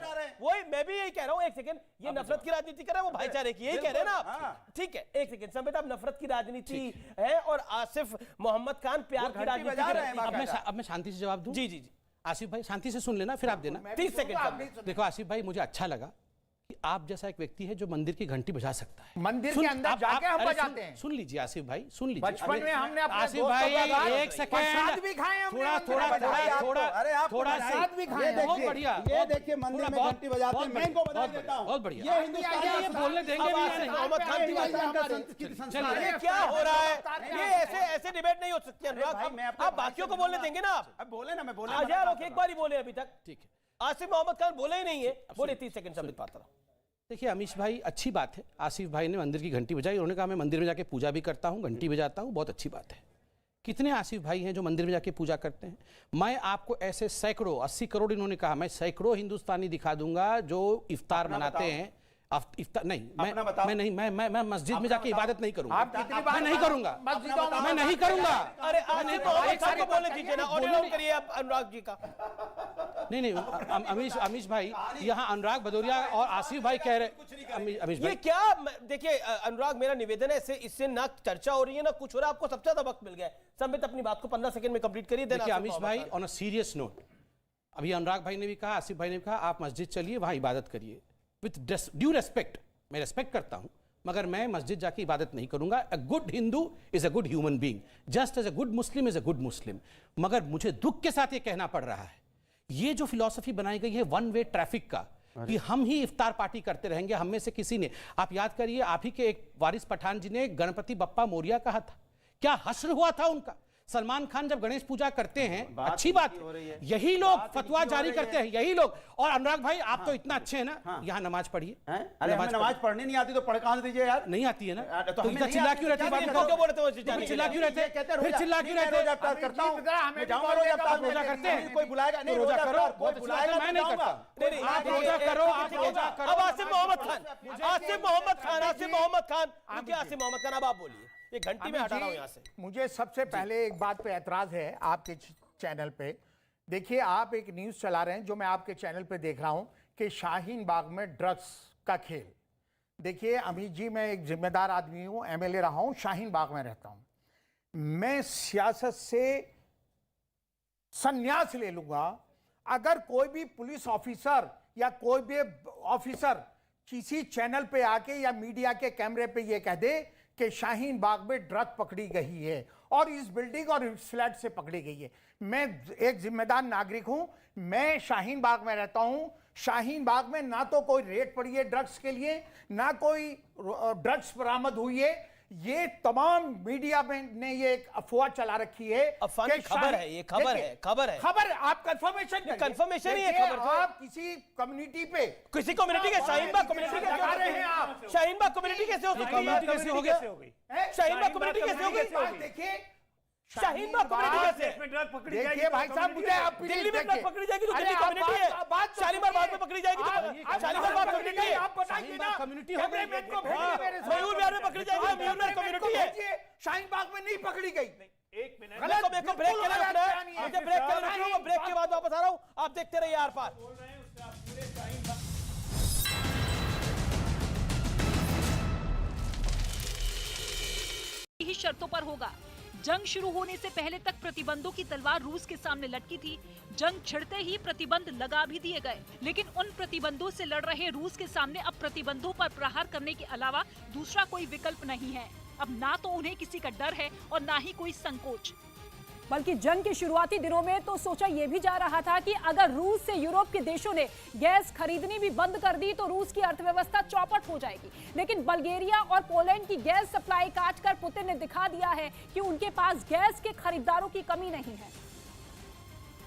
वही मैं भी यही कह रहा हूँ। एक सेकंड, ये नफरत की राजनीति कर रहे हैं, वो भाईचारे की, यही कह रहे हैं ना आप? ठीक है, एक सेकंड संबित, आप नफरत की राजनीति है और आसिफ मोहम्मद खान प्यार की राजनीति कर रहे हैं। अब मैं शांति से जवाब दूं। जी जी जी, आसिफ भाई शांति से सुन लेना, फिर आप देना। 30 सेकंड। देखो आसिफ भाई, मुझे अच्छा लगा कि आप जैसा एक व्यक्ति है जो मंदिर की घंटी बजा सकता है। मंदिर के अंदर जाके हम बजाते हैं। सुन लीजिए आसिफ भाई, सुन लीजिए। बचपन में हमने अपने आसिफ दोस्तों भाई के साथ एक सेकंड, प्रसाद भी खाए हमने, थोड़ा प्रसाद भी खाए। बहुत बढ़िया। ये देखिए मंदिर में घंटी बजाते हैं, मैं इनको बधाई देता हूं। बहुत बढ़िया। ये हिंदुस्तान ये बोलने देंगे नहीं। मोहम्मद खान की बात, चलिए क्या हो रहा है? ये ऐसे डिबेट नहीं हो सकती अनुराग। आप बाकियों को बोलने देंगे ना? आप बोले ना, मैं बोले आज यार एक बार ही बोले अभी तक। ठीक है, आसिफ मोहम्मद खान बोले ही नहीं है, बोले 30 सेकंड संबित पात्रा। देखिए अमीश भाई, अच्छी बात है, आसिफ भाई ने मंदिर की घंटी बजाई। उन्होंने कहा मैं मंदिर में जाके पूजा भी करता हूँ, घंटी बजाता हूँ, बहुत अच्छी बात है। कितने आसिफ भाई हैं जो मंदिर में जाके पूजा करते हैं? मैं आपको ऐसे सैकड़ों, 80 करोड़ इन्होंने कहा, मैं सैकड़ों हिंदुस्तानी दिखा दूंगा जो इफ्तार मनाते हैं। इफ्तार नहीं, मैं नहीं, मैं मस्जिद में जाके इबादत नहीं करूंगा। मैं नहीं करूंगा, मैं नहीं करूंगा। अरे आसिफ मोहम्मद खान को बोलने दीजिए ना, ऑडियो करिए आप अनुराग जी का। नहीं अमीश भाई, यहाँ अनुराग भदौरिया और आसिफ भाई कह रहे। अमीश ये भाई क्या, देखिए अनुराग, मेरा निवेदन है, इससे ना चर्चा हो रही है ना कुछ हो रहा है। आपको सबसे ज्यादा वक्त मिल गया है। संबित अपनी बात को 15 सेकंड में कंप्लीट करिए। देखिए अमीश भाई, ऑन अ सीरियस नोट, अभी अनुराग भाई ने भी कहा, आसिफ भाई ने भी कहा, आप मस्जिद चलिए, वहां इबादत करिए। विथ ड्यू रेस्पेक्ट, मैं रेस्पेक्ट करता हूं, मगर मैं मस्जिद जाके इबादत नहीं करूंगा। A good Hindu is a good human being, just as a good Muslim is a good Muslim. मगर मुझे दुख के साथ ये कहना पड़ रहा है, ये जो फिलॉसफी बनाई गई है वन वे ट्रैफिक का, कि हम ही इफ्तार पार्टी करते रहेंगे, हम में से किसी ने, आप याद करिए, आप ही के एक वारिस पठान जी ने गणपति बप्पा मोरिया कहा था, क्या हश्र हुआ था उनका। सलमान खान जब गणेश पूजा करते हैं, बात अच्छी बात हो रही है। यही लोग बात फतवा इनकी हो जारी रही करते है। हैं, यही लोग। और अनुराग भाई आप तो इतना अच्छे हैं ना, हाँ। यहाँ नमाज पढ़िए। अरे हमें नमाज पढ़ने नहीं आती तो पढ़ कहां से दीजिए यार? नहीं आती है ना, तो तो हमें इतना नहीं चिल्ला आती क्यों तो रहते हैं? क्या बाद में करें? क्यों बोलते हो? नहीं, चिल्ला क्यों रहते ये कहते हैं हैं? फिर रोजा- चिल्ला क्यों नहीं, रहते मैं रोजा हैं? अफ्तार करता हूं, हमें मैं भी जाऊंगा बोलने रोजा का अफ्तार मौका रोजा दे करते हैं? कोई बुलाएगा नहीं, रोजा रोजा करो, अफ्तार कोई कोई बुलाएगा मैं नहीं करता। नहीं, आप रोजा करो, आप रोजा करो। अब आसिफ मोहम्मद खान, आसिफ मोहम्मद खान, आसिफ मोहम्मद खान, क्योंकि आसिफ मोहम्मद खान, अब आप बोलिए, एक घंटी में हटा रहा हूं यहां से। मुझे सबसे पहले एक बात पे ऐतराज है आपके चैनल पे। देखिए, आप एक न्यूज़ चला रहे हैं जो मैं आपके चैनल पे देख रहा हूं कि शाहीन बाग में ड्रग्स का खेल। देखिए अमित जी, मैं एक जिम्मेदार आदमी हूं, एमएलए रहा हूं, शाहीन बाग में रहता हूं। मैं सियासत से संन्यास ले लूंगा अगर कोई भी पुलिस ऑफिसर या कोई भी ऑफिसर किसी चैनल पे आके या मीडिया के कैमरे पे ये कह दे कि शाहीन बाग में ड्रग पकड़ी गई है और इस बिल्डिंग और इस फ्लैट से पकड़ी गई है। मैं एक जिम्मेदार नागरिक हूं, मैं शाहीन बाग में रहता हूं। शाहीन बाग में ना तो कोई रेड पड़ी है ड्रग्स के लिए, ना कोई ड्रग्स बरामद हुई है। ये तमाम मीडिया में ने ये एक अफवाह चला रखी है। अफवाह की खबर है, ये खबर है, खबर है। खबर आप कंफर्मेशन कंफर्मेशन ही है खबर तो। आप किसी कम्युनिटी पे, किसी कम्युनिटी के, शाहीन बाग कम्युनिटी के लगा रहे हैं आप। शाहीन बाग कम्युनिटी कैसे हो सकती है? कम्युनिटी कैसे हो गया? शाहीन बाग कम्युनिटी कैसे हो गई? देखिए शाहीन बाग कम्युनिटी कैसे? देखिए भाई साहब, मुझे आप दिल्ली में ड्रग पकड़ी जाएगी तो दिल्ली कम्युनिटी है, शालीमार बाग में पकड़ी जाएगी तो शालीमार बाग कम्युनिटी है, आप बताइए ना, कम्युनिटी हो गई। मयूर विहार में पकड़ी जाएगी तो मयूर विहार कम्युनिटी है। शाहीन बाग में नहीं पकड़ी गई। एक मिनट, मेरे को ब्रेक के लिए रुकना है, मुझे ब्रेक के लिए रुकना है, मैं ब्रेक के बाद वापस आ रहा हूं, आप देखते रहिए आर पार। ही शर्तों पर होगा। जंग शुरू होने से पहले तक प्रतिबंधों की तलवार रूस के सामने लटकी थी। जंग छिड़ते ही प्रतिबंध लगा भी दिए गए, लेकिन उन प्रतिबंधों से लड़ रहे रूस के सामने अब प्रतिबंधों पर प्रहार करने के अलावा दूसरा कोई विकल्प नहीं है। अब ना तो उन्हें किसी का डर है और ना ही कोई संकोच। बल्कि जंग के शुरुआती दिनों में तो सोचा यह भी जा रहा था कि अगर रूस से यूरोप के देशों ने गैस खरीदनी भी बंद कर दी तो रूस की अर्थव्यवस्था चौपट हो जाएगी। लेकिन बल्गेरिया और पोलैंड की गैस सप्लाई काटकर पुतिन ने दिखा दिया है कि उनके पास गैस के खरीदारों की कमी नहीं है।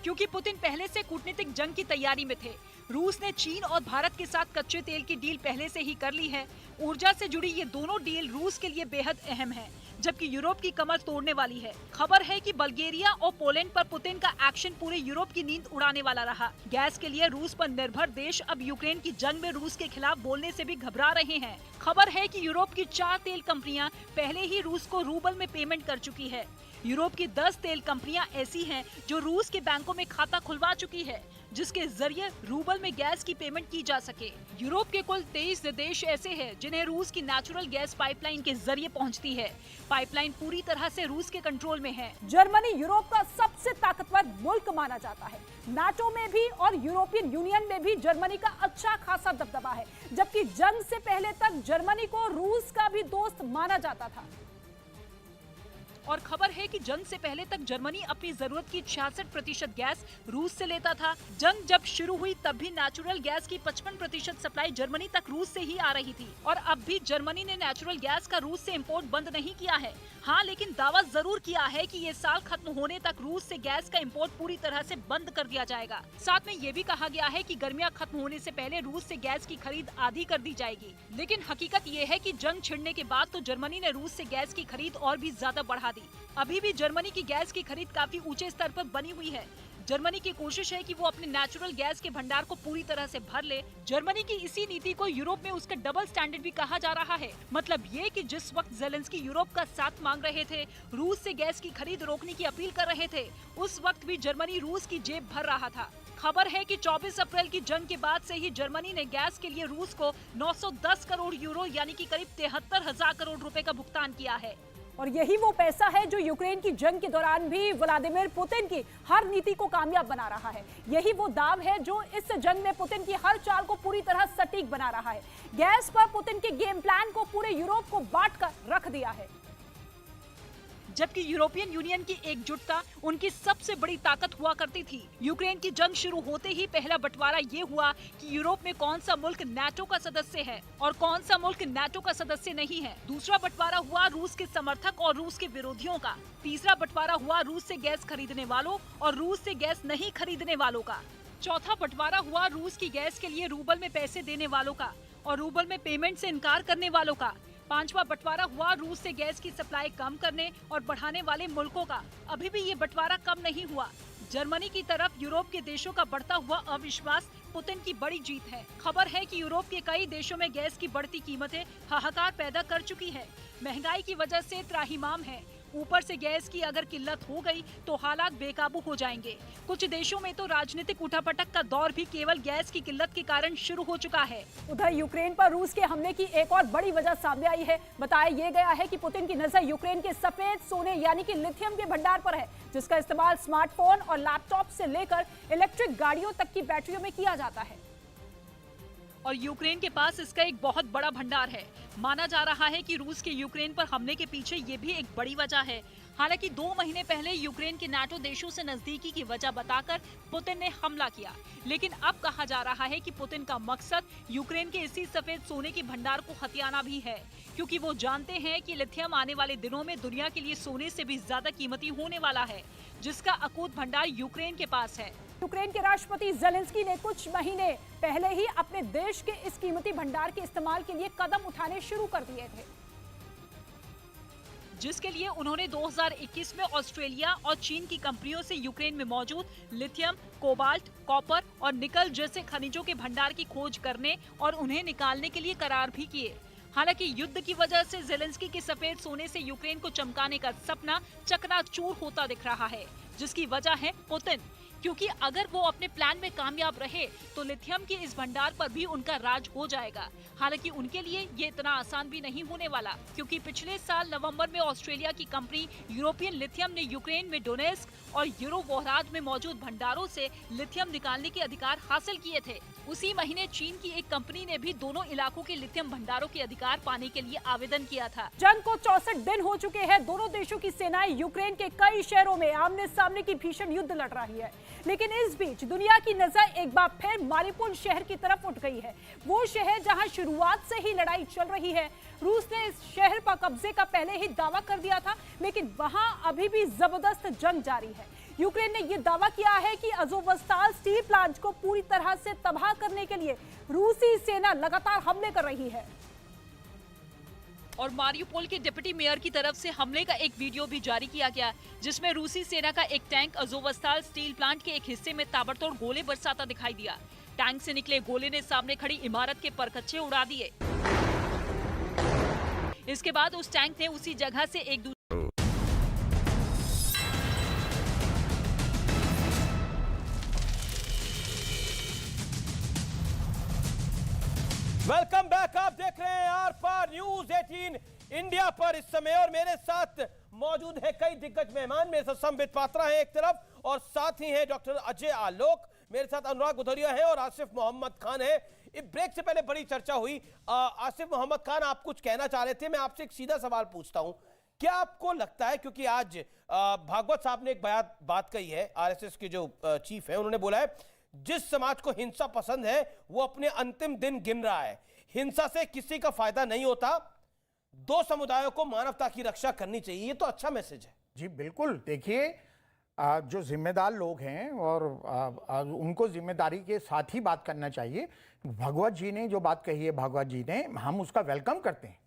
क्योंकि पुतिन पहले से कूटनीतिक जंग की तैयारी में थे। रूस ने चीन और भारत के साथ कच्चे तेल की डील पहले से ही कर ली है। ऊर्जा से जुड़ी ये दोनों डील रूस के लिए बेहद अहम है, जबकि यूरोप की कमर तोड़ने वाली है। खबर है कि बल्गेरिया और पोलैंड पर पुतिन का एक्शन पूरे यूरोप की नींद उड़ाने वाला रहा। गैस के लिए रूस पर निर्भर देश अब यूक्रेन की जंग में रूस के खिलाफ बोलने से भी घबरा रहे हैं। खबर है कि यूरोप की 4 तेल कंपनियां पहले ही रूस को रूबल में पेमेंट कर चुकी है। यूरोप की 10 तेल कंपनियां ऐसी हैं जो रूस के बैंकों में खाता खुलवा चुकी है, जिसके जरिए रूबल में गैस की पेमेंट की जा सके। यूरोप के कुल 23 देश ऐसे हैं जिन्हें रूस की नेचुरल गैस पाइपलाइन के जरिए पहुंचती है। पाइपलाइन पूरी तरह से रूस के कंट्रोल में है। जर्मनी यूरोप का सबसे ताकतवर मुल्क माना जाता है। नाटो में भी और यूरोपियन यूनियन में भी जर्मनी का अच्छा खासा दबदबा है, जबकि जंग से पहले तक जर्मनी को रूस का भी दोस्त माना जाता था। और खबर है कि जंग से पहले तक जर्मनी अपनी जरूरत की 66% गैस रूस से लेता था। जंग जब शुरू हुई तब भी नेचुरल गैस की 55% सप्लाई जर्मनी तक रूस से ही आ रही थी। और अब भी जर्मनी ने नेचुरल गैस का रूस से इंपोर्ट बंद नहीं किया है। हाँ, लेकिन दावा जरूर किया है कि ये साल खत्म होने तक रूस से गैस का इंपोर्ट पूरी तरह से बंद कर दिया जाएगा। साथ में ये भी कहा गया है कि गर्मियां खत्म होने से पहले रूस से गैस की खरीद आधी कर दी जाएगी। लेकिन हकीकत ये है कि जंग छिड़ने के बाद तो जर्मनी ने रूस से गैस की खरीद और भी ज्यादा बढ़ा दी। अभी भी जर्मनी की गैस की खरीद काफी ऊंचे स्तर पर बनी हुई है। जर्मनी की कोशिश है कि वो अपने नेचुरल गैस के भंडार को पूरी तरह से भर ले। जर्मनी की इसी नीति को यूरोप में उसका डबल स्टैंडर्ड भी कहा जा रहा है। मतलब ये कि जिस वक्त ज़ेलेंस्की यूरोप का साथ मांग रहे थे, रूस से गैस की खरीद रोकने की अपील कर रहे थे, उस वक्त भी जर्मनी रूस की जेब भर रहा था। खबर है कि 24 अप्रैल की जंग के बाद से ही जर्मनी ने गैस के लिए रूस को 910 करोड़ यूरो यानी कि करीब 73,000 करोड़ रुपए का भुगतान किया है। और यही वो पैसा है जो यूक्रेन की जंग के दौरान भी व्लादिमीर पुतिन की हर नीति को कामयाब बना रहा है। यही वो दाव है जो इस जंग में पुतिन की हर चाल को पूरी तरह सटीक बना रहा है। गैस पर पुतिन के गेम प्लान को पूरे यूरोप को बांट कर रख दिया है। जबकि यूरोपियन यूनियन की एकजुटता उनकी सबसे बड़ी ताकत हुआ करती थी। यूक्रेन की जंग शुरू होते ही पहला बंटवारा ये हुआ कि यूरोप में कौन सा मुल्क नाटो का सदस्य है और कौन सा मुल्क नाटो का सदस्य नहीं है। दूसरा बंटवारा हुआ रूस के समर्थक और रूस के विरोधियों का। तीसरा बंटवारा हुआ रूस से गैस खरीदने वालों और रूस से गैस नहीं खरीदने वालों का। चौथा बंटवारा हुआ रूस की गैस के लिए रूबल में पैसे देने वालों का और रूबल में पेमेंट से इनकार करने वालों का। पांचवा बंटवारा हुआ रूस से गैस की सप्लाई कम करने और बढ़ाने वाले मुल्कों का। अभी भी ये बंटवारा कम नहीं हुआ। जर्मनी की तरफ यूरोप के देशों का बढ़ता हुआ अविश्वास पुतिन की बड़ी जीत है। खबर है कि यूरोप के कई देशों में गैस की बढ़ती कीमतें हाहाकार पैदा कर चुकी है। महंगाई की वजह से त्राहिमाम है। ऊपर से गैस की अगर किल्लत हो गई तो हालात बेकाबू हो जाएंगे। कुछ देशों में तो राजनीतिक उठापटक का दौर भी केवल गैस की किल्लत के कारण शुरू हो चुका है। उधर यूक्रेन पर रूस के हमले की एक और बड़ी वजह सामने आई है। बताया यह गया है कि पुतिन की नजर यूक्रेन के सफेद सोने यानी कि लिथियम के भंडार पर है, जिसका इस्तेमाल स्मार्टफोन और लैपटॉप से लेकर इलेक्ट्रिक गाड़ियों तक की बैटरियों में किया जाता है। और यूक्रेन के पास इसका एक बहुत बड़ा भंडार है। माना जा रहा है कि रूस के यूक्रेन पर हमले के पीछे ये भी एक बड़ी वजह है। हालांकि 2 महीने पहले यूक्रेन के नाटो देशों से नजदीकी की वजह बताकर पुतिन ने हमला किया, लेकिन अब कहा जा रहा है कि पुतिन का मकसद यूक्रेन के इसी सफेद सोने के भंडार को हथियाना भी है, क्योंकि वो जानते हैं कि लिथियम आने वाले दिनों में दुनिया के लिए सोने से भी ज्यादा कीमती होने वाला है, जिसका अकूत भंडार यूक्रेन के पास है। यूक्रेन के राष्ट्रपति जेलेंस्की ने कुछ महीने पहले ही अपने देश के इस कीमती भंडार के इस्तेमाल के लिए कदम उठाने शुरू कर दिए थे, जिसके लिए उन्होंने 2021 में ऑस्ट्रेलिया और चीन की कंपनियों से यूक्रेन में मौजूद लिथियम, कोबाल्ट, कॉपर और निकल जैसे खनिजों के भंडार की खोज करने और उन्हें निकालने के लिए करार भी किए। हालांकि युद्ध की वजह से जेलेंस्की के सफेद सोने से यूक्रेन को चमकाने का सपना चकनाचूर होता दिख रहा है, जिसकी वजह है पुतिन, क्योंकि अगर वो अपने प्लान में कामयाब रहे तो लिथियम के इस भंडार पर भी उनका राज हो जाएगा। हालांकि उनके लिए ये इतना आसान भी नहीं होने वाला, क्योंकि पिछले साल नवंबर में ऑस्ट्रेलिया की कंपनी यूरोपियन लिथियम ने यूक्रेन में डोनेस्क और यूरोवोहराज में मौजूद भंडारों से लिथियम निकालने के अधिकार हासिल किए थे। उसी महीने चीन की एक कंपनी ने भी दोनों इलाकों के लिथियम भंडारों के अधिकार पाने के लिए आवेदन किया था। जंग को 64 दिन हो चुके हैं। दोनों देशों की सेनाएं यूक्रेन के कई शहरों में आमने सामने की भीषण युद्ध लड़ रही है, लेकिन इस बीच दुनिया की नजर एक बार फिर मारिउपोल शहर की तरफ उठ गई है। वो शहर जहां शुरुआत से ही लड़ाई चल रही है। रूस ने इस शहर पर कब्जे का पहले ही दावा कर दिया था, लेकिन वहां अभी भी जबरदस्त जंग जारी है। यूक्रेन ने यह दावा किया है कि अज़ोवस्ताल स्टील प्लांट को पूरी तरह से तबाह करने के लिए रूसी सेना लगातार हमले कर रही है। और मारिउपोल के डिप्टी मेयर की तरफ से हमले का एक वीडियो भी जारी किया गया, जिसमें रूसी सेना का एक टैंक अज़ोवस्ताल स्टील प्लांट के एक हिस्से में ताबड़तोड़ गोले बरसाता दिखाई दिया। टैंक से निकले गोले ने सामने खड़ी इमारत के परखच्चे उड़ा दिए। इसके बाद उस टैंक ने उसी जगह से एक वेलकम बैक। आप देख रहे हैं आर पार न्यूज 18 इंडिया पर इस समय, और मेरे साथ मौजूद है कई दिग्गज मेहमान। मेरे साथ संबित पात्रा है एक तरफ और साथ ही है डॉक्टर अजय आलोक, मेरे साथ अनुराग गुधरिया है और आसिफ मोहम्मद खान है। इस ब्रेक से पहले बड़ी चर्चा हुई। आसिफ मोहम्मद खान, आप कुछ कहना चाह रहे थे, मैं आपसे एक सीधा सवाल पूछता हूं। क्या आपको लगता है, क्योंकि आज भागवत साहब ने एक बात कही है, आरएसएस के जो चीफ है, उन्होंने बोला है जिस समाज को हिंसा पसंद है वो अपने अंतिम दिन गिन रहा है, हिंसा से किसी का फायदा नहीं होता, 2 समुदायों को मानवता की रक्षा करनी चाहिए। ये तो अच्छा मैसेज है। जी बिल्कुल। देखिए, जो जिम्मेदार लोग हैं और उनको जिम्मेदारी के साथ ही बात करना चाहिए। भगवत जी ने जो बात कही है, भागवत जी ने, हम उसका वेलकम करते हैं,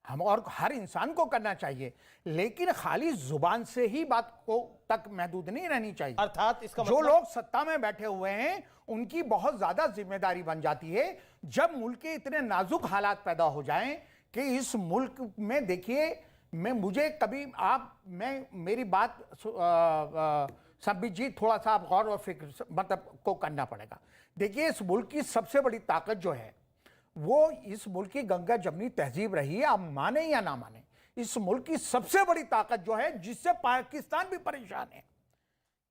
हम और हर इंसान को करना चाहिए, लेकिन खाली जुबान से ही बात को तक महदूद नहीं रहनी चाहिए। अर्थात इसका जो लोग सत्ता में बैठे हुए हैं उनकी बहुत ज्यादा जिम्मेदारी बन जाती है जब मुल्क के इतने नाजुक हालात पैदा हो जाएं कि इस मुल्क में, देखिए, मेरी बात संबित जी, थोड़ा सा आप गौर और फिक्र मतलब को करना पड़ेगा। देखिए, इस मुल्क की सबसे बड़ी ताकत जो है वो इस मुल्क की गंगा जमनी तहजीब रही है। आप माने या ना माने, इस मुल्क की सबसे बड़ी ताकत जो है, जिससे पाकिस्तान भी परेशान है,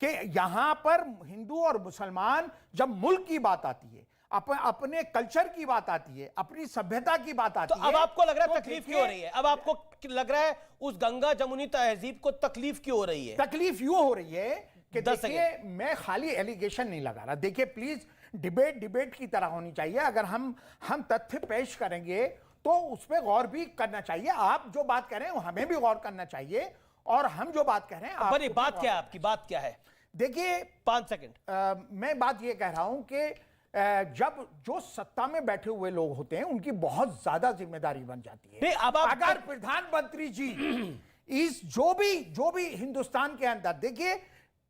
कि यहां पर हिंदू और मुसलमान, जब मुल्क की बात आती है, अपने कल्चर की बात आती है, अपनी सभ्यता की बात आती तो है। अब आपको लग रहा है तो तकलीफ देखिए, क्यों हो रही है? अब आपको लग रहा है उस गंगा जमुनी तहजीब को तकलीफ क्यों हो रही है? तकलीफ यूं हो रही है कि 10 देखिए, मैं खाली एलिगेशन नहीं लगा रहा। देखिए प्लीज, डिबेट की तरह होनी चाहिए। अगर हम तथ्य पेश करेंगे तो उस पर गौर भी करना चाहिए। आप जो बात कह रहे हैं हमें भी गौर करना चाहिए, और हम जो बात कह रहे हैं बड़ी बात क्या है आपकी? बात क्या है? देखिए 5 सेकंड। मैं बात ये कह रहा हूं कि जब जो सत्ता में बैठे हुए लोग होते हैं उनकी बहुत ज्यादा जिम्मेदारी बन जाती है। नहीं, अब आप अगर प्रधानमंत्री जी इस जो भी हिंदुस्तान के अंदर, देखिए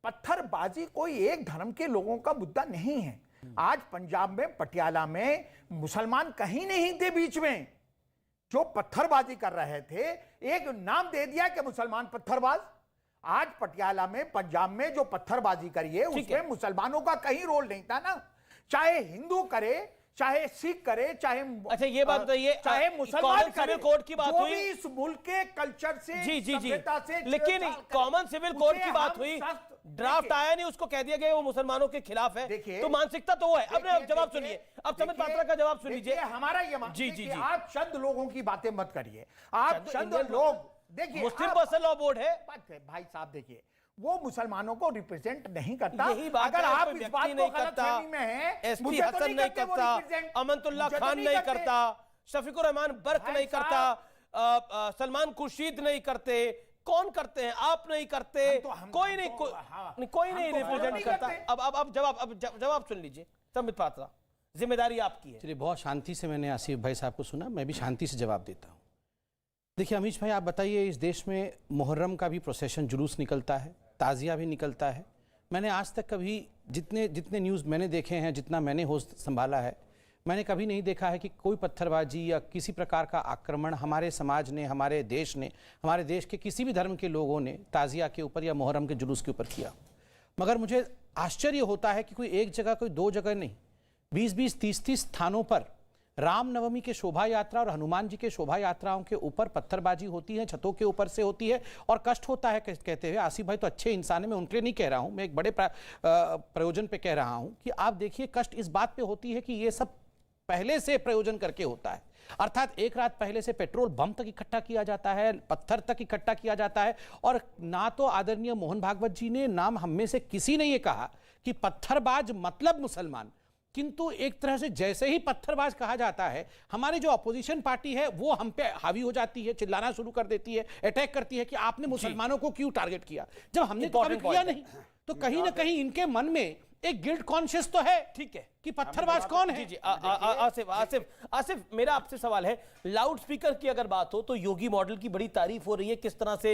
पत्थरबाजी कोई एक धर्म के लोगों का मुद्दा नहीं है। आज पंजाब में, पटियाला में मुसलमान कहीं नहीं थे बीच में जो पत्थरबाजी कर रहे थे। एक नाम दे दिया कि मुसलमान पत्थरबाज। आज पटियाला में, पंजाब में जो पत्थरबाजी करी है उसमें मुसलमानों का कहीं रोल नहीं था ना। चाहे हिंदू करे, चाहे सिख करे, चाहे अच्छा ये बात बताइए, चाहे मुसलमान सिविल कोड की बात जो हुई, भी इस मुल्क के कल्चर से, जी जी जी, सभ्यता से लेकिन छेड़छाड़ करे, कॉमन सिविल कोड उसे की बात हम हुई, सख्त- ड्राफ्ट देखिए, आया नहीं, उसको कह दिया गया वो मुसलमानों के खिलाफ है। देखिए, तो मानसिकता तो वो है। अब देखिए, जवाब देखिए, सुनिए, अब समित देखिए, पात्रा का जवाब सुन लीजिए। देखिए, हमारा ये मानना जी, है जी, कि जी। आप चंद लोगों की बातें मत करिए। आप चंद इंडियन लोग, देखिए मुस्लिम आप- पर्सनल लॉ बोर्ड है। बात है भाई साहब, देखिए वो मुसलमानों को रिप्रेजेंट नहीं करता। यही बात अगर है, आप कोई इस व्यक्ति बात को नहीं करता, गलतफहमी में है, एसपी मुझे तो हसन नहीं करते वो करता, represent, अमनतुल्ला मुझे तो खान नहीं करते। करता, शफीकुर रहमान बर्क भाई नहीं करता, सलमान खुर्शीद नहीं करते। कौन करते हैं? आप नहीं करते, कोई नहीं, कोई नहीं रिप्रेजेंट करता। अब जवाब सुन लीजिए समित पात्रा, जिम्मेदारी आपकी है। चलिए, बहुत शांति से मैंने आसिफ भाई साहब को सुना, मैं भी शांति से जवाब देता हूँ। देखिए अमीश भाई, आप बताइए, इस देश में मुहर्रम का भी प्रोसेशन, जुलूस निकलता है, ताज़िया भी निकलता है। मैंने आज तक कभी जितने न्यूज़ मैंने देखे हैं, जितना मैंने होस्ट संभाला है, मैंने कभी नहीं देखा है कि कोई पत्थरबाजी या किसी प्रकार का आक्रमण हमारे समाज ने, हमारे देश ने, हमारे देश के किसी भी धर्म के लोगों ने ताज़िया के ऊपर या मुहर्रम के जुलूस के ऊपर किया। मगर मुझे आश्चर्य होता है कि कोई एक जगह, कोई दो जगह नहीं, 20-20, 30-30 स्थानों पर रामनवमी के शोभा यात्रा और हनुमान जी के शोभा यात्राओं के ऊपर पत्थरबाजी होती है, छतों के ऊपर से होती है, और कष्ट होता है कहते हुए। आसिफ भाई तो अच्छे इंसान है, मैं उनके लिए नहीं कह रहा हूं, मैं एक बड़े प्रयोजन पे कह रहा हूं कि आप देखिए, कष्ट इस बात पे होती है कि ये सब पहले से प्रयोजन करके होता है। अर्थात एक रात पहले से पेट्रोल बम तक इकट्ठा किया जाता है, पत्थर तक इकट्ठा किया जाता है, और ना तो आदरणीय मोहन भागवत जी ने, नाम हम में से किसी ने ये कहा कि पत्थरबाज मतलब मुसलमान। किंतु एक तरह से जैसे ही पत्थरबाज कहा जाता है, हमारी जो अपोजिशन पार्टी है वो हम पे हावी हो जाती है, चिल्लाना शुरू कर देती है, अटैक करती है कि आपने मुसलमानों को क्यों टारगेट किया, जब हमने तो कभी किया नहीं। तो कहीं ना कहीं इनके मन में एक गिल्ट कॉन्शियस तो है, ठीक है, कि पत्थरबाज कौन है। जी आसिफ, मेरा आपसे सवाल है, लाउड स्पीकर की अगर बात हो तो योगी मॉडल की बड़ी तारीफ हो रही है, किस तरह से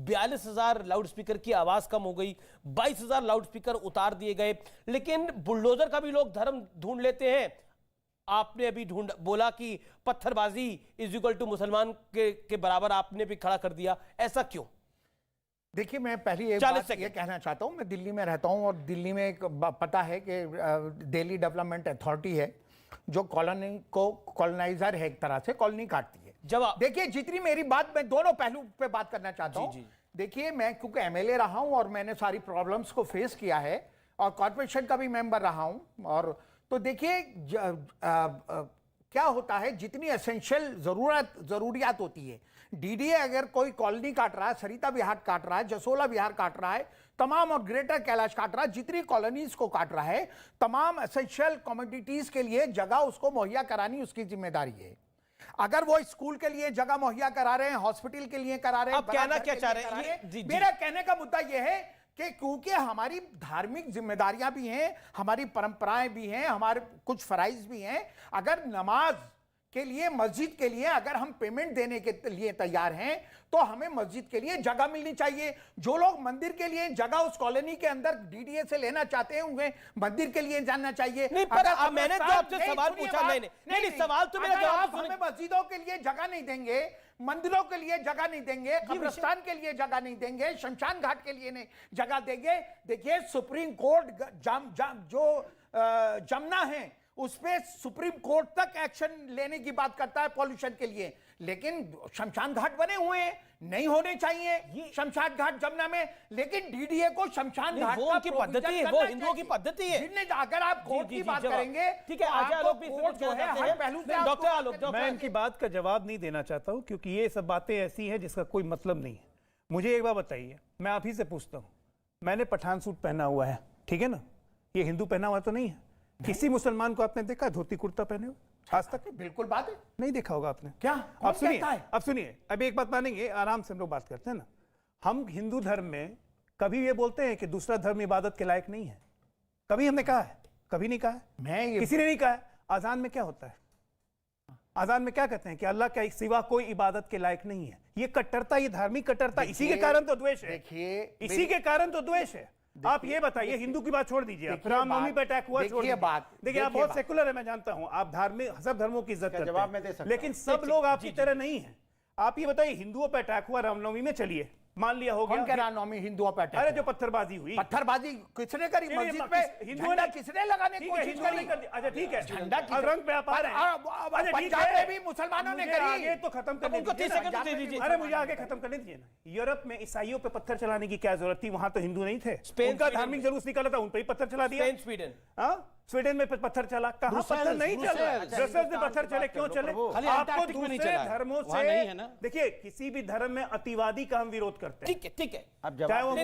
42,000 लाउड स्पीकर की आवाज कम हो गई, 22,000 लाउड स्पीकर उतार दिए गए, लेकिन बुलडोजर का भी लोग धर्म ढूंढ लेते हैं। आपने अभी बोला कि पत्थरबाजी इज इक्वल टू मुसलमान के बराबर आपने भी खड़ा कर दिया, ऐसा क्यों? देखिए, मैं पहली एक बात ये कहना चाहता हूं, मैं दिल्ली में रहता हूं और दिल्ली में एक पता है कि दिल्ली डेवलपमेंट अथॉरिटी है जो कॉलोनाइजर है, एक तरह से कॉलोनी काटती है। जवाब देखिए, जितनी मेरी बात, मैं दोनों पहलू पे बात करना चाहता हूं। देखिए, मैं क्योंकि एमएलए रहा हूं और मैंने सारी प्रॉब्लम्स को फेस किया है, और कॉर्पोरेशन का भी मेंबर रहा हूं, और तो देखिए क्या होता है, जितनी एसेंशियल जरूरियात होती है, डीडीए अगर कोई कॉलोनी काट रहा है, सरिता विहार काट रहा है, जसोला विहार काट रहा है, तमाम, और ग्रेटर कैलाश काट रहा है, जितनी कॉलोनीज को काट रहा है, तमाम एसेंशियल कमोडिटीज के लिए जगह उसको मुहैया करानी उसकी जिम्मेदारी है। अगर वो स्कूल के लिए जगह मुहैया करा रहे हैं, हॉस्पिटल के लिए करा रहे हैं, आप कहना क्या चाह रहे हैं? मेरा कहने का मुद्दा यह है कि क्योंकि हमारी धार्मिक जिम्मेदारियां भी हैं, हमारी परंपराएं भी हैं, हमारे कुछ फराइज भी हैं, अगर नमाज के लिए, मस्जिद के लिए अगर हम पेमेंट देने के लिए तैयार हैं तो हमें मस्जिद के लिए जगह मिलनी चाहिए। जो लोग मंदिर के लिए जगह उस कॉलोनी के अंदर डीडीए से लेना चाहते हैं, उन्हें मंदिर के लिए जानना चाहिए। नहीं, पर मैंने तो आपसे सवाल पूछा। नहीं, सवाल तो मेरा जवाब आप हमें मस्जिदों के लिए जगह नहीं देंगे, मंदिरों के लिए जगह नहीं देंगे, कब्रिस्तान के लिए जगह नहीं देंगे, शमशान घाट के लिए नहीं जगह देंगे। देखिए, सुप्रीम कोर्ट जो जमुना है उस पे सुप्रीम कोर्ट तक एक्शन लेने की बात करता है पॉल्यूशन के लिए, लेकिन शमशान घाट बने हुए हैं, नहीं होने चाहिए शमशान घाट जमुना में, लेकिन डीडीए को शमशान घाट वो का उनकी पद्धति है, वो हिंदुओं की पद्धति है। अगर आप कोर्ट की बात करेंगे, ठीक है, आगे आलोक भी जो है हर पहलू से डॉक्टर आलोक, मैं इनकी बात का जवाब नहीं देना चाहता हूं, क्योंकि ये सब बातें ऐसी हैं जिसका कोई मतलब नहीं है। मुझे एक बात बताइए, मैं आप ही से पूछता हूं, मैंने पठान सूट पहना हुआ है, ठीक है ना, ये हिंदू पहना हुआ तो नहीं है? किसी मुसलमान को आपने देखा धोती कुर्ता पहने हुए आज तक? बिल्कुल बात है, नहीं देखा होगा आपने। क्या अब सुनिए, अब एक बात मानेंगे, आराम से हम लोग बात करते हैं ना। हम हिंदू धर्म में कभी ये बोलते हैं कि दूसरा धर्म इबादत के लायक नहीं है? कभी हमने कहा है? कभी नहीं कहा है, किसी ने नहीं कहा है। अजान में क्या होता है? अजान में क्या कहते हैं कि अल्लाह के सिवा कोई इबादत के लायक नहीं है। ये कट्टरता, ये धार्मिक कट्टरता, इसी के कारण तो द्वेष है। इसी के कारण तो द्वेष है। आप ये बताइए, हिंदू की बात छोड़ दीजिए, रामनवमी पे अटैक हुआ, छोड़ दीजिए। देखिए आप बहुत सेकुलर है, मैं जानता हूं, आप धार्मिक सब धर्मों की इज्जत करते हैं, लेकिन सब लोग आपकी तरह नहीं है। आप ये बताइए, हिंदुओं पे अटैक हुआ रामनवमी में, चलिए मान लिया हो गया, रामनवमी हिंदुओं पे अटैक, अरे जो पत्थरबाजी हुई, पत्थरबाजी किसने करी? मस्जिद पे झंडा किसने लगाने की कोशिश करी? अच्छा ठीक है, झंडा रंग पे आप आ रहे हैं, पंजाब में भी मुसलमानों ने करी। आगे तो खत्म करने दीजिए, अरे मुझे आगे खत्म करने दीजिए ना। यूरोप में ईसाइयों पे पत्थर चलाने की क्या जरूरत थी? वहां तो हिंदू नहीं थे, उनका धार्मिक जुलूस निकाला था, उन पे ही पत्थर चला दिया। स्वीडन, स्वीडन में पत्थर चला, कहां पत्थर नहीं चला? ब्रसेल्स में पत्थर चले, क्यों चले? आपको दूसरे धर्मों से, देखिए किसी भी धर्म में अतिवादी का हम विरोध करते हैं, ठीक है। चाहे वो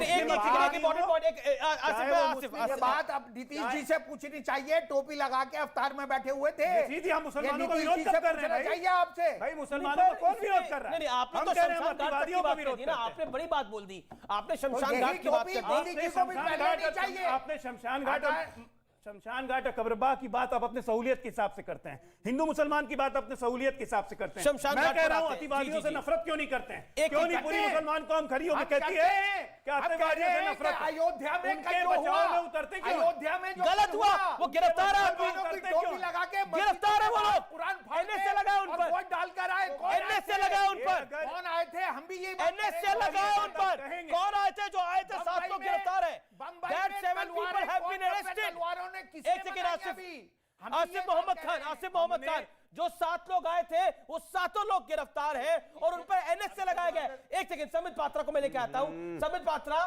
बात अब नीतीश जी से पूछनी चाहिए, टोपी लगा के अवतार में बैठे हुए थे। हम मुसलमानों का विरोध कब कर रहे हैं? चाहिए आपसे भाई, मुसलमानों को कौन विरोध कर रहा है? नहीं, आपने तो शमशान घाट की बात कर दी ना, आपने बड़ी बात बोल दी, आपने शमशान घाट की बात कर दी। आपने शमशान घाट और कब्रबाह की बात आप अपने सहूलियत के हिसाब से करते हैं, हिंदू मुसलमान की बात अपने सहूलियत के हिसाब से करते हैं। मैं कह रहा हूं, अतिवादियों से नफरत क्यों नहीं करते हैं? क्यों नहीं पूरी मुसलमान कौम खड़ी होकर कहती है कि अतिवादियों से नफरत? अयोध्या में बचाव में उतरते क्यों? अयोध्या में गलत हुआ, वो गिरफ्तार है, टोपी लगा के गिरफ्तार है वो लोग, कुरान एनएसए लगा उन पर, वोट डालकर आए, एनएसए लगा उन पर, कौन आए थे? हम भी ये एनएसए लगा उन पर, कौन आए थे? जो आए थे 7 लोग गिरफ्तार है। That 7 people have been arrested. एक सेकंड, आसिफ मोहम्मद खान, जो 7 लोग आए थे वो 7 लोग गिरफ्तार हैं और उन पर एनएसए लगाया गया। एक सेकंड, संबित पात्रा को मैं लेके आता हूं। संबित पात्रा,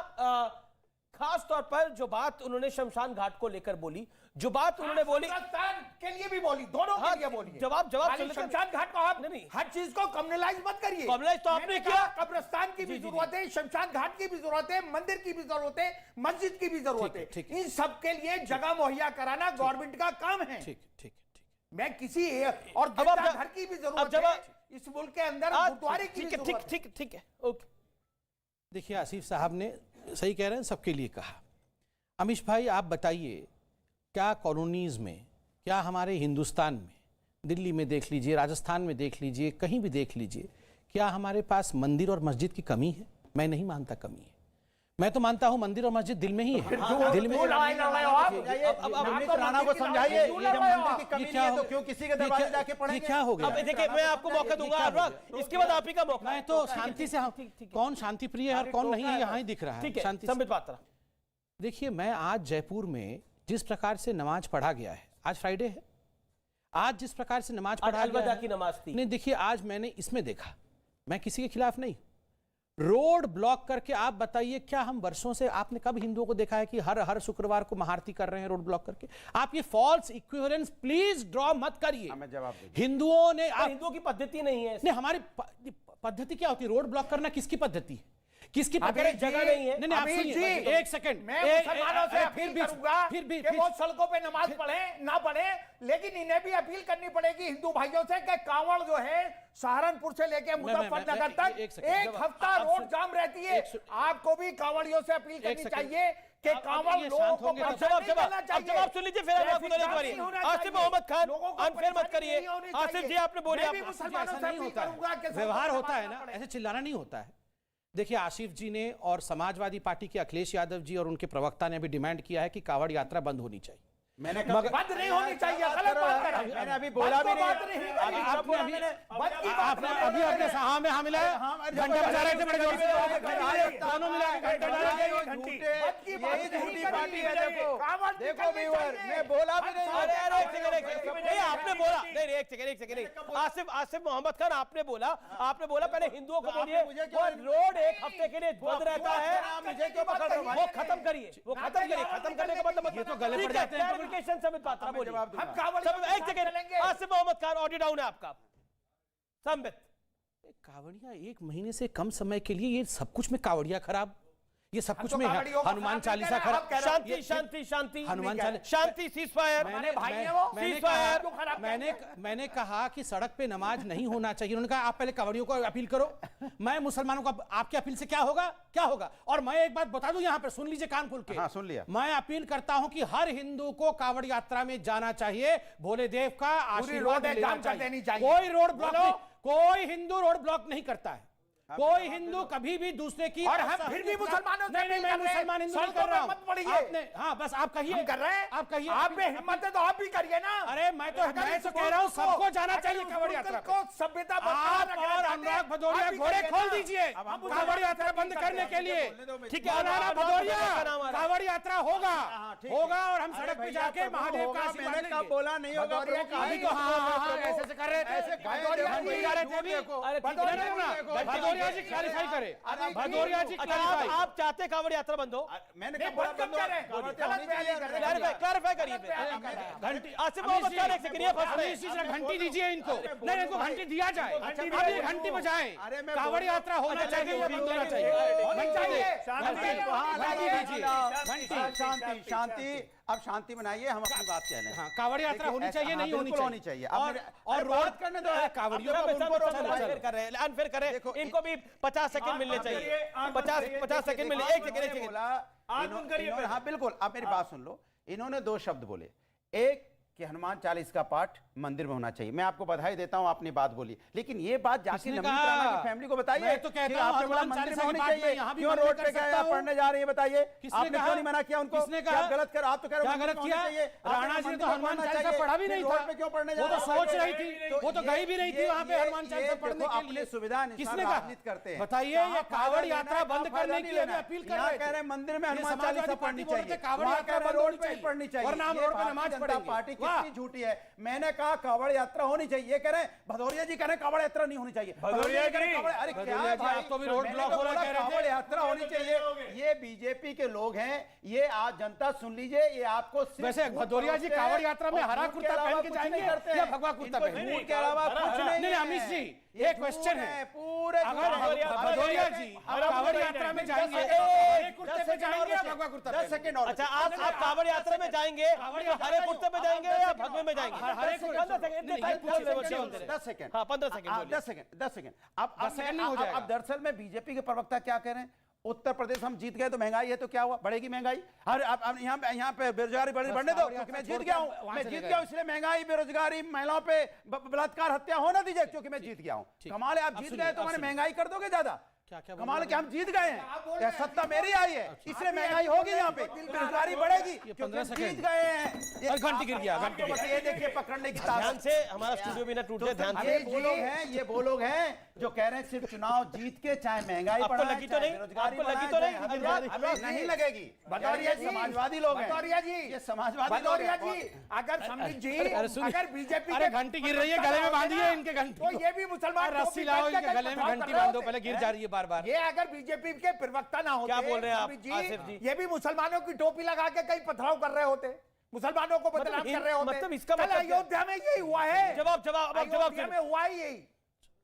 खास तौर पर जो बात उन्होंने शमशान घाट को लेकर बोली, जो बात उन्होंने बोली के लिए भी बोली, दोनों के लिए बोली, जवाब शमशान घाट को आप नहीं, हर चीज को कम्युनलाइज मत करिए। कम्युनलाइज तो आपने किया, कब्रिस्तान की भी जरूरत है, शमशान घाट की भी जरूरत है, मंदिर की भी जरूरत है, मस्जिद की भी जरूरत है। इन सब के लिए जगह मुहैया कराना गवर्नमेंट का काम है। ठीक। मैं किसी और घर की भी जरूरत है, इस मुल्क के अंदर गुरुद्वारे की भी जरूरत है। ठीक है, ओके। देखिए, आसिफ साहब ने सही कह रहे हैं, सबके लिए कहा। अमीश भाई, आप बताइए, क्या कॉलोनीज में, क्या हमारे हिंदुस्तान में, दिल्ली में देख लीजिए, राजस्थान में देख लीजिए, कहीं भी देख लीजिए, क्या हमारे पास मंदिर और मस्जिद की कमी है? मैं नहीं मानता कमी है। मैं तो मानता हूं मंदिर और मस्जिद दिल में ही है। दिल में राणा को समझाइए, मंदिर की कमी नहीं है तो क्यों किसी के दरबार जाके पढ़ेंगे? क्या हो गया? देखिए, मैं आपको मौका दूंगा अनुराग, इसके बाद आप ही का मौका। मैं तो शांति से, कौन शांति प्रिय है और कौन नहीं है यहाँ ही दिख रहा है। शांति। संबित पात्रा, देखिए, मैं आज जयपुर में जिस प्रकार से नमाज पढ़ा गया है, आज फ्राइडे है, आज जिस प्रकार से नमाज पढ़ा गया की नमाज थी। नहीं, देखिए, आज मैंने इसमें देखा, मैं किसी के खिलाफ नहीं, रोड ब्लॉक करके, आप बताइए, क्या हम वर्षों से, आपने कब हिंदुओं को देखा है कि हर शुक्रवार को महाआरती कर रहे हैं रोड ब्लॉक करके? आप ये फॉल्स इक्विवेलेंस प्लीज ड्रॉ मत करिए। मैं जवाब दूं, हिंदुओं ने, हिंदुओं की पद्धति नहीं है। नहीं, हमारी पद्धति क्या होती है? रोड ब्लॉक करना किसकी पद्धति है? किसकी जगह नहीं है? नहीं, आप सुनिए, एक सेकंड, मैं मुसलमानों से अपील करूंगा कि वो सड़कों पे नमाज पढ़े ना पढ़े, लेकिन इन्हें भी अपील करनी पड़ेगी हिंदू भाइयों से कि कांवड़ जो है सहारनपुर से लेके मुजफ्फरनगर तक एक हफ्ता रोड जाम रहती है। आपको भी कांवड़ियों से अपील करनी चाहिए कि कांवड़ लोगों को जवाब सुन लीजिए, फिर आपको देने की बारी। आसिफ मोहम्मद खान, अनफेयर मत करिए। आसिफ जी, आपने बोला, व्यवहार होता है ना, ऐसे चिल्लाना नहीं होता है। देखिए, आसिफ जी ने और समाजवादी पार्टी के अखिलेश यादव जी और उनके प्रवक्ता ने भी डिमांड किया है कि कांवड़ यात्रा बंद होनी चाहिए। मैंने बंद नहीं होनी चाहिए, गलत बात कर रहे हैं। मैंने अभी बोला भी नहीं। अभी अपने हाँ में हाँ मिला है, घंटा बजा रहे थे बड़े जोर से, दोनों मिला के घंटा बजा रहे थे। यही झूठी पार्टी है। देखो व्यूअर, मैं बोला भी नहीं। अरे एक सेकंड, नहीं आपने बोला, नहीं एक सेकंड, आसिफ मोहम्मद खान आपने बोला पहले हिंदुओं को बोलिए वो रोड एक हफ्ते के लिए बंद रहता है, मुझे क्यों पकड़ रहे हो? वो खत्म करिए, खत्म करने का मतलब ये तो गले पड़ जाते हैं। संबित पात्रा बोलिए। हम कांवड़ एक second, Asif Mohammad Khan audio down है आपका। संबित, कावड़िया एक महीने से कम समय के लिए ये सब कुछ में कावड़िया खराब, ये सब कुछ में कावड़ियों को हनुमान खराब चालीसा नहीं कह रहे, खराब। शांति ये- शांति शांति हनुमान चालीसा शांति, सीज फायर। मैंने कहा कि सड़क पे नमाज नहीं होना चाहिए। उन्होंने कहा आप पहले कावड़ियों को अपील करो। मैं मुसलमानों को, आपकी अपील से क्या होगा? और मैं एक बात बता दूं, यहाँ पे सुन लीजिए कान खोल के। हाँ, सुन लिया। मैं अपील करता हूं कि हर हिंदू को कावड़ यात्रा में जाना चाहिए, भोले देव का आशीर्वाद रोड लेना जाम कर देनी चाहिए। कोई रोड ब्लॉक नहीं, कोई हिंदू रोड ब्लॉक नहीं करता है। कोई हिंदू कभी भी दूसरे की, और हम फिर भी मुसलमानों से नहीं, मैं मुसलमान हिंदू नहीं कर रहा हूं। मत पड़िए। आपने, हाँ बस आप कहिए, हम कर रहे हैं, आप कहिए। आप में हिम्मत है तो आप भी करिए ना। अरे मैं तो कह रहा हूं सबको जाना चाहिए कावड़ यात्रा को सभ्यता आप और अनुराग भदौरिया घोड़े खोल दीजिए कावड़ यात्रा बंद करने के लिए। ठीक है, अनुराग भदौरिया, कावड़ यात्रा होगा और हम सड़क पे जाके महादेव का आशीर्वाद मैंने कब लेंगे। बोला नहीं होगा? अभी तो हाँ ऐसे कर रहे थे, भदौरिया जी क्लैरिफाई करे, भदौरिया जी क्लैरिफाई। आप चाहते कावड़ यात्रा बंद हो? मैंने नहीं, कब बोला बंद बंद करें। हो? क्लैरिफाई करिए। घंटी आसिफ मोहम्मद खान एक सेकंड, ये फंस रहे हैं। इसी तरह घंटी दीजिए इनको, नहीं इनको घंटी दिया जाए, अभी घंटी बजाएं। अरे मैं कावड़ यात्रा होना चाहिए या बंद होना चाहिए? शांति शांति, अब शांति बनाइए, हम अपनी बात कह रहे हैं। हाँ, कावड़ यात्रा होनी चाहिए, नहीं होनी बिल्कुल होनी चाहिए। चाहिए। और बात करने दो, कावड़ियों को उनको रोक दो। अनफेयर कर रहे हैं, अनफेयर कर रहे हैं। इनको भी 50 सेकंड मिलने चाहिए, 50 सेकंड मिलने। एक सेकंड बोला, हाँ बिल्कुल, आप मेरी बात सुन लो। इन्होंने दो शब्द बोले, एक कि हनुमान चालीस का पाठ मंदिर में होना चाहिए। मैं आपको बधाई देता हूं, आपने बात बोली, लेकिन ये बात जाके नवनीत राणा की फैमिली को बताइए। मैं तो कहता हूं आपने बोला हनुमान मंदिर में चालीसा होनी की बात मैं चाहिए, यहाँ भी क्यों मंदिर रोड कर पे सकता हूं? पढ़ने जा रही है बताइए? किसने आपने कहा? क्यों नहीं मना किया उनको? किसने क्या कहा? गलत कर, आप तो कह रहे हो क्या मंदिर गलत में किया? होना चाहिए। राणा जी ने तो हनुमान चालीसा पढ़ा भी नहीं था, रोड पे क्यों पढ़ने जा वो तो रहे हो? सोच रही थी, वो तो गई भी नहीं थी वहां पे हनुमान चालीसा पढ़ने के अपनी लिए। सुविधा किसने कहा? राजनीति करते हैं। बताइए, ये कावड़ यात्रा बंद करने के लिए मैं अपील कर रहे थे। कह रहे हैं मंदिर में ये हनुमान समाजवादी चालीसा पार्टी पढ़नी बोल रहे थे, चाहिए, कावड़ वहाँ यात्रा कह रहे बंद रोड होनी पे ही चाहिए। पढ़नी चाहिए। वरना हम ये रोड पे भारतीय नमाज जनता पढ़ेंगे। पार्टी वाह। कितनी झूठी है। मैंने कहा कावड़ यात्रा होनी चाहिए, ये कह रहे हैं भदौरिया जी कह रहे हैं कावड़ यात्रा नहीं होनी चाहिए। भदौरिया कह रहे हैं जी, कावड़- अरे क्या भदौरिया जी, भाई, आप तो भी रोड मैंने ब्लॉक तो हो रहा बोला कह रहे थे। कावड़ यात्रा होनी चाहिए। ये बीजेपी के लोग हैं, ये आज जनता सुन लीजिए, ये आपको सिर्फ वैसे झूठ भदौरिया जी बोलते हैं कावड़ यात्रा में और हरा झूठ कुर्ता अलावा पहन के कुछ नहीं जाएंगे करते या हैं। भगवा कुर्ता इनको पहनेंगे? झूठ के अलावा कुछ नहीं नहीं है। अमित जी, ये एक क्वेश्चन है, पूरे अगर भदौरिया जी कावड़ यात्रा में जाएंगे, हरे कुर्ते पे जाएंगे या भगवा कुर्ता 10 सेकंड और अच्छा, आप कावड़ यात्रा में जाएंगे, हरे कुर्ते में जाएंगे या भगवे में जाएंगे? हरे कुर्ते- 15 सेकंड, इतने टाइम पूछ रहे बच्चे होते हैं। 10 सेकंड। हाँ, 15 सेकंड बोलिए। 10 सेकंड 10 सेकंड। अब 10 सेकंड नहीं हो जाएगा। अब दरअसल में बीजेपी के प्रवक्ता क्या कह रहे हैं? उत्तर प्रदेश हम जीत गए तो महंगाई है, तो क्या हुआ? बढ़ेगी महंगाई। हर अब यहाँ पे बेरोजगारी बढ़ने दो, क्योंकि मैं जीत गया हूँ। मैं जीत गया हूँ, इसलिए महंगाई, बेरोजगारी, महिलाओं पे बलात्कार, हत्या होना दीजिए, क्योंकि मैं जीत गया हूँ। कमाल है, आप जीत गए तो मैंने महंगाई कर दोगे ज्यादा। क्या कमाल है कि हम जीत गए हैं, या सत्ता मेरी आई है, इसलिए महंगाई होगी, यहाँ पे बेरोजगारी बढ़ेगी, क्योंकि हम 15 जीत गए हैं। और घंटी गिर गया, घंटी गिर बस ये देखिए पकड़ने की ध्यान ताकत। से, हमारा स्टूडियो भी ना टूट जाए, ध्यान से। ये वो लोग हैं जो कह रहे हैं सिर्फ चुनाव जीत के चाहे महंगाई आपको बढ़ाए, लगी तो चाहे नहीं? बेरोजगारी आपको लगी बढ़ाए, तो नहीं? चाहे अनुराग, हमें नहीं लगेगी। भदौरिया जी, समाजवादी लोग हैं। भदौरिया जी, ये समाजवादी लोग भदौरिया हैं। जी, अगर संबित जी, अरे सुनिए, अगर बीजेपी अरे घंटी गिर रही है, गले में बांधिए इनके घंटी तो को। ये भी मुसलमान रस्सी टोपी लाओ पहन के इनके गले में, पथराव घंटी कर रहे बांधो, होते। पहले गिर जा रही है बार बार। ये अगर बीजेपी के प्रवक्ता ना होते, क्या बोल रहे हैं आप, संबित आसिफ जी? ये भी मुसलमानों की टोपी लगा के कहीं पथराव कर रहे होते, मुसलमानों को बदनाम कर रहे होते। मतलब इसका कल मतलब क्या? अयोध्या में यही हुआ है। जवाब अयोध्या में हुआ ही यही।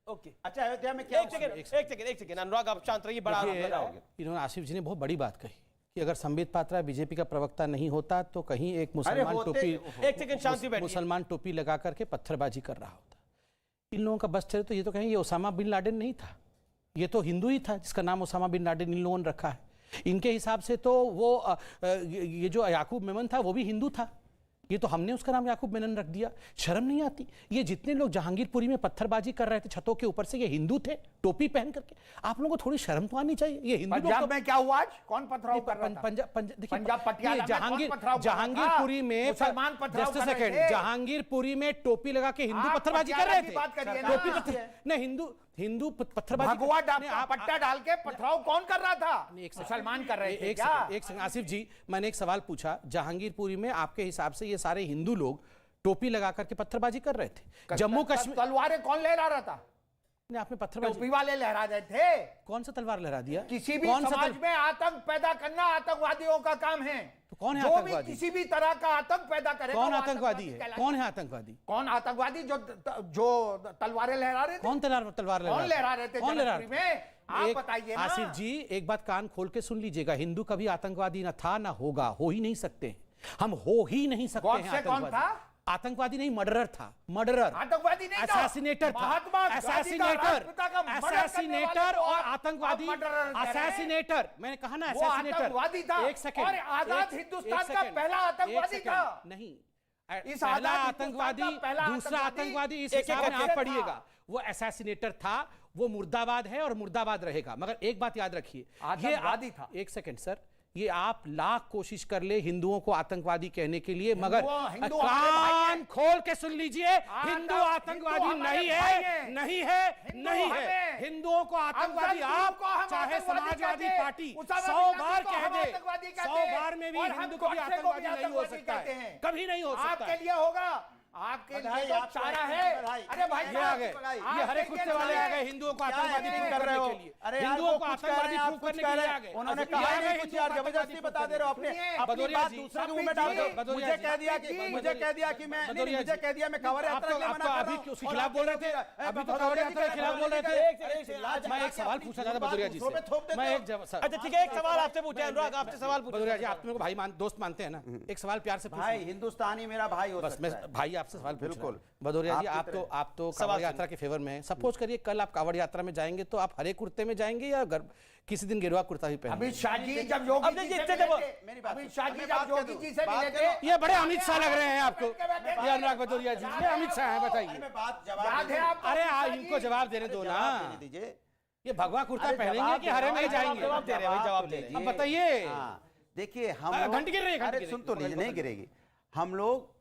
ओके, अच्छा अयोध्या में क्या? एक सेकंड अनुराग, आप शांत रहिए, बड़ा देखिए, बताओगे। इन्होंने आसिफ जी ने बहुत बड़ी बात कही कि अगर संबित पात्रा बीजेपी का प्रवक्ता नहीं होता तो कहीं एक मुसलमान होते- टोपी, एक सेकंड शांति बैठिए। मुसलमान टोपी लगा करके पत्थरबाजी कर रहा होता। इन लोगों का बस चले तो ये तो कहेंगे ये ओसामा बिन लादेन नहीं था, ये तो हिंदू ही था जिसका नाम ओसामा बिन लादेन इन लोगों ने रखा है। इनके हिसाब से तो वो ये जो याकूब मेमन था वो भी हिंदू था, ये तो हमने उसका नाम याकूब मेनन रख दिया। शर्म नहीं आती? ये जितने लोग जहांगीरपुरी में पत्थरबाजी कर रहे थे छतों के ऊपर से, ये हिंदू थे टोपी पहन करके। आप लोगों को थोड़ी शर्म तो आनी चाहिए। ये हिंदू पंजाब में क्या हुआ आज? कौन पथराव कर रहा था? पंजाब पटियाला में जहांगीर कौन पथराव कर रहा था? जहांगीरपुरी में मुसलमान पथराव जस्ट कर रहे सेकंड, थे। जहांगीरपुरी में टोपी लगा के हिंदू आप पत्थरबाजी कर पटियाला रहे की थे। बात करिए ना। टोपी नहीं, हिंदू पत्थरबाजी भगवा नहीं, आप पट्टा डाल के पथराव कौन कर रहा था? एक सेकंड। मुसलमान कर रहे थे एक क्या? सेकंड, एक सेकंड आसिफ जी, मैंने एक सवाल पूछा। जहांगीरपुरी में आपके हिसाब से ये सारे हिंदू लोग टोपी लगा करके पत्थरबाजी कर रहे थे? जम्मू कश्मीर तलवारें कौन लहरा रहा था? ने आपने पत्थरबाजी, टोपी वाले लहरा रहे थे। कौन सा तलवार लहरा दिया? किसी भी कौन सा समाज में आतंक पैदा करना आतंकवादियों का काम है। तो कौन है जो भी आतंकवादी? किसी भी तरह का आतंक पैदा करेगा कौन वो आतंकवादी है? कहलाता कौन है आतंकवादी? कौन आतंकवादी? जो तलवारें लहरा रहे थे। कौन तलवार कौन लहरा रहे थे? कौन लहरा जनकपुरी में आप बताइए ना। आसिफ जी एक बात कान खोल के सुन लीजिएगा, हिंदू कभी आतंकवादी ना था ना होगा, हो ही नहीं सकते। हम हो ही नहीं सकते हैं गॉडसे कौन था? आतंकवादी नहीं, मर्डरर था। मर्डरर, आतंकवादी नहीं था। असैसिनेटर था। महात्मा गांधी का राष्ट्रपिता का मर्डर करने वाले असैसिनेटर को और आप आतंकवादी। मर्डरर कह रहे हैं। असैसिनेटर, मैंने कहा ना वो असैसिनेटर। आतंकवादी था। एक सेकंड, और आजाद हिंदुस्तान का पहला आतंकवादी था। नहीं, इस पहला आजाद आतंकवादी, हिंदुस्तान का पहला दूसरा आतंकवादी इस एक हिसाब में आप था। पढ़िएगा। वो असैसिनेटर था, वो मुर्दाबाद है और मुर्दाबाद रहेगा। मगर एक बात याद रखिए, ये आतंकवादी था। एक सेकंड सर, ये आप लाख कोशिश कर ले हिंदुओं को आतंकवादी कहने के लिए, मगर हिंदू हमारे भाई हैं। कान खोल के सुन लीजिए, हिंदू आतंकवादी हिंदू हमारे नहीं भाई है, हैं। नहीं है, हिंदू नहीं है। हमें। हिंदुओं को आतंकवादी अफजल आप, को हम चाहे आतंकवादी समाजवादी कहते हैं। पार्टी उसामा 100 बिन बार लादेन को कह हम दे, आतंकवादी 100 कहते हैं। बार में भी और हम हिंदू कभी गॉडसे को भी आतंकवादी नहीं हो आतंकवादी सकता कहते है, हैं। कभी नहीं हो सकता आपके है। लिए होगा, आपके लिए तो चारा है। अरे भाई ये आ गए, ये हरे कुत्ते वाले आ गए हिंदुओं को आतंकवादी प्रूव करने के लिए। अरे यार, हिंदुओं वो को कुछ कह आतंकवादी रहे हैं, आप प्रूव कुछ करने कह के लिए रहे आ हैं। गए। उन्होंने ये कहा आ ही गए नहीं कुछ यार, हिंदुओं को जबरदस्ती आतंकवादी बता दे रहे हो अपने सुनिए, अपनी भदौरिया बात जी, दूसरे के मुंह में डाल दो। भदौरिया मुझे जी, कह दिया कि मुझे कह दिया कि मैं नहीं, भदौरिया मुझे जी, कह दिया मैं कांवड़ यात्रा के लिए मना कर रहा अभी हूं। उसके और खिलाफ आप बोल रहे थे, अरे अभी तो भदौरिया कांवड़ जी यात्रा के खिलाफ बोल रहे थे। मैं एक सवाल पूछना चाहता भदौरिया जी से। मैं एक अच्छा ठीक है, एक सवाल आपसे पूछे अनुराग, आपसे सवाल पूछे। भदौरिया जी, आप मेरे को भाई दोस्त मानते हैं ना, एक सवाल प्यार से भाई हिंदुस्तानी मेरा भाई हो बस सकता मैं है। भाई आपसे सवाल पूछ बिल्कुल। रहा हूं। भदौरिया जी, आपकी आप तो सवाल कांवड़ यात्रा के फेवर में हैं। सपोज करिए कल आप कांवड़ यात्रा में जाएंगे तो आप हरे कुर्ते में जाएंगे या किसी दिन गेरुआ कुर्ता भी पहनेंगे? अमित शाह जी जब योगी जी से मिले थे, मेरी बात अमित शाह जी सुनो, जब योगी जी से मिले थे, ये बड़े अमित शाह लग रहे हैं आपको, ये अनुराग भदौरिया जी, ये अमित शाह हैं, बताइए। मैं बात जवाब याद है आपको? अरे अमित शाह इनको जी? जवाब देने दो ना। देने दीजिए। ये भगवा कुर्ता अरे पहनेंगे जवाब कि हरे में ही जवाब जाएंगे? जवाब दे रहे हैं भाई, जवाब दे रहे हैं। अब बताइए। हाँ, देखिए हम अरे, लोग- घंटी गिर रही है, घंटी अरे गिर सुन रही तो है। लीजिए, नहीं गिरेगी। हम लोग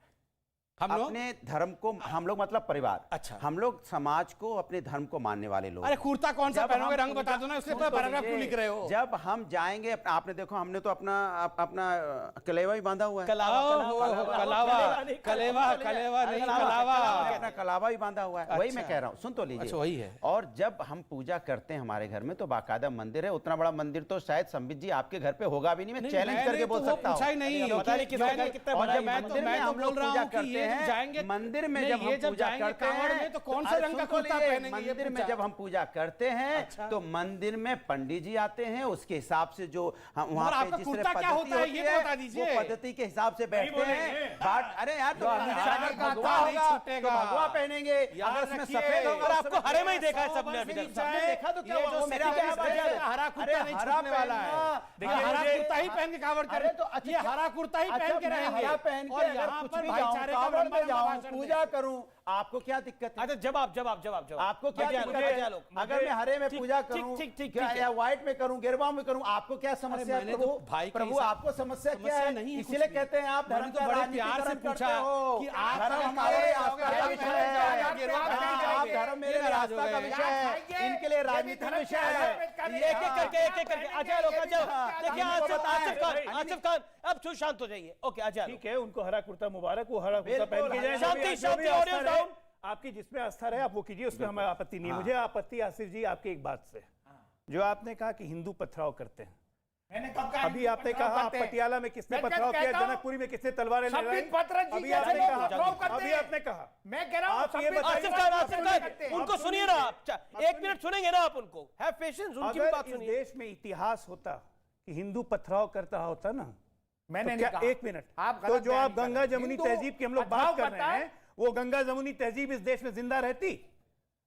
हम अपने धर्म को, हम लोग मतलब परिवार, अच्छा। हम लोग समाज को, अपने धर्म को मानने वाले लोग। अरे कुर्ता कौन सा जब पहनोगे, हम रंग बता दो ना, उसके ऊपर पैराग्राफ क्यों लिख रहे हो? जब हम जाएंगे, आपने देखो हमने तो अपना कलेवा भी बांधा हुआ है। कलावा नहीं, कलावा। अपना कलावा भी बांधा हुआ है। वही मैं कह रहा हूँ, सुन तो लीजिए। अच्छा, वही है। और जब हम पूजा करते हैं हमारे घर में तो बाकायदा मंदिर है। उतना बड़ा मंदिर तो शायद संबित जी आपके घर पे होगा भी नहीं, मैं चैलेंज करके बोल सकता हूँ। पूछा ही नहीं, पता नहीं किसका घर कितना और बड़ा जब है। मंदिर में हम लोग पूजा करते हैं, मंदिर में जब हम पूजा करते हैं तो कौन से रंग का कुर्ता पहनेंगे? मंदिर में जब हम पूजा करते हैं तो मंदिर में पंडित जी आते हैं, उसके हिसाब से जो वहाँ पे आपका जिस कुर्ता क्या पद्धति होता है, होती ये तो बता दीजिए। वो पद्धति के हिसाब से बैठते हैं। बाट अरे यार, तो अमित शाह जी का भगवा नहीं होगा छूटेगा। तो भगवा पहनेंगे, याद अगर उसमें रखिए। सफेद होगा और आपको हरे में ही देखा है सबने अभी तक। सबने देखा तो क्या ये हुआ? जो वो मेरा सेक्रेटरी आवाज है। है, हरा कुर्ता नहीं हरा छूटने वाला है। पहनना। देखिए, हरा कुर्ता ही पहन के कांवड़ अरे तो कर, ये हरा कुर्ता ही पहन के रहेंगे। हरा पहन के और अगर यहाँ कुछ पर भी भाईचारे जाऊं, का कांवड़ लंबा में जाऊं, भाषण दें। पूजा करूं, आपको क्या दिक्कत है? अच्छा जवाब जवाब जवाब जवाब आपको क्या बचा लो, दिक्कत बचा है? लो। अगर मैं हरे में ठीक, पूजा ठीक, करूं ठीक, ठीक, क्या ठीक है। या व्हाइट में करूं, गेरुआ में करूं, आपको क्या समस्या है? मैंने तो प्रभु भाई के प्रभु हिसाब- आपको समस्या क्या समस्या है? नहीं है इसीलिए कुछ भी। कहते हैं आप मैंने धर्म तो का बड़े प्यार से राजनीतिकरण पूछा करते हो कि आप धर्म धर्म हमारे का आस्था का जाओगे, विषय है। जाओगे, गेरुआ में नहीं आप जाओगे। धर्म मेरे ये नाराज हो आस्था का गए। विषय है, इनके लिए राजनीतिक विषय है। एक एक करके अच्छा लोग देखिए आसिफ खान अब छू शांत हो जाइए। ओके अच्छा ठीक है, उनको हरा कुर्ता मुबारक, वो हरा कुर्ता बिल्कुल, पहन के जाएं। शांति, जो भी शांति, आस्था ऑडियंस रहे, डाउन। आपकी जिसमें आस्था रहे आप वो कीजिए, उसमें हमें आपत्ति नहीं है। मुझे आपत्ति आसिफ जी आपकी एक बात से, जो आपने कहा कि हिंदू पथराव करते हैं। मैंने कब कहा अभी आपने कहा आप पटियाला में किसने पथराव किया, जनकपुरी में किसने तलवारें लहराई? संबित पात्रा जी अभी जैसे आपने लोग कहा, पथराव करते अभी हैं। आपने कहा, मैं कह रहा हूं आप ये संबित बताइए- पात्रा जी आसिफ खान उनको सुनिए ना आप, एक मिनट सुनेंगे ना आप उनको, हैव पेशेंस, उनकी भी अगर बात इस सुनिए। देश में इतिहास होता कि हिंदू पथराव करता होता ना, मैंने तो नहीं क्या कहा। एक मिनट, आप तो गलत जो बयान आप कर रहे गंगा हैं। जमुनी हिंदू तहजीब की हम लोग पथराव बात कर करता रहे है। हैं, वो गंगा जमुनी तहजीब इस देश में जिंदा रहती?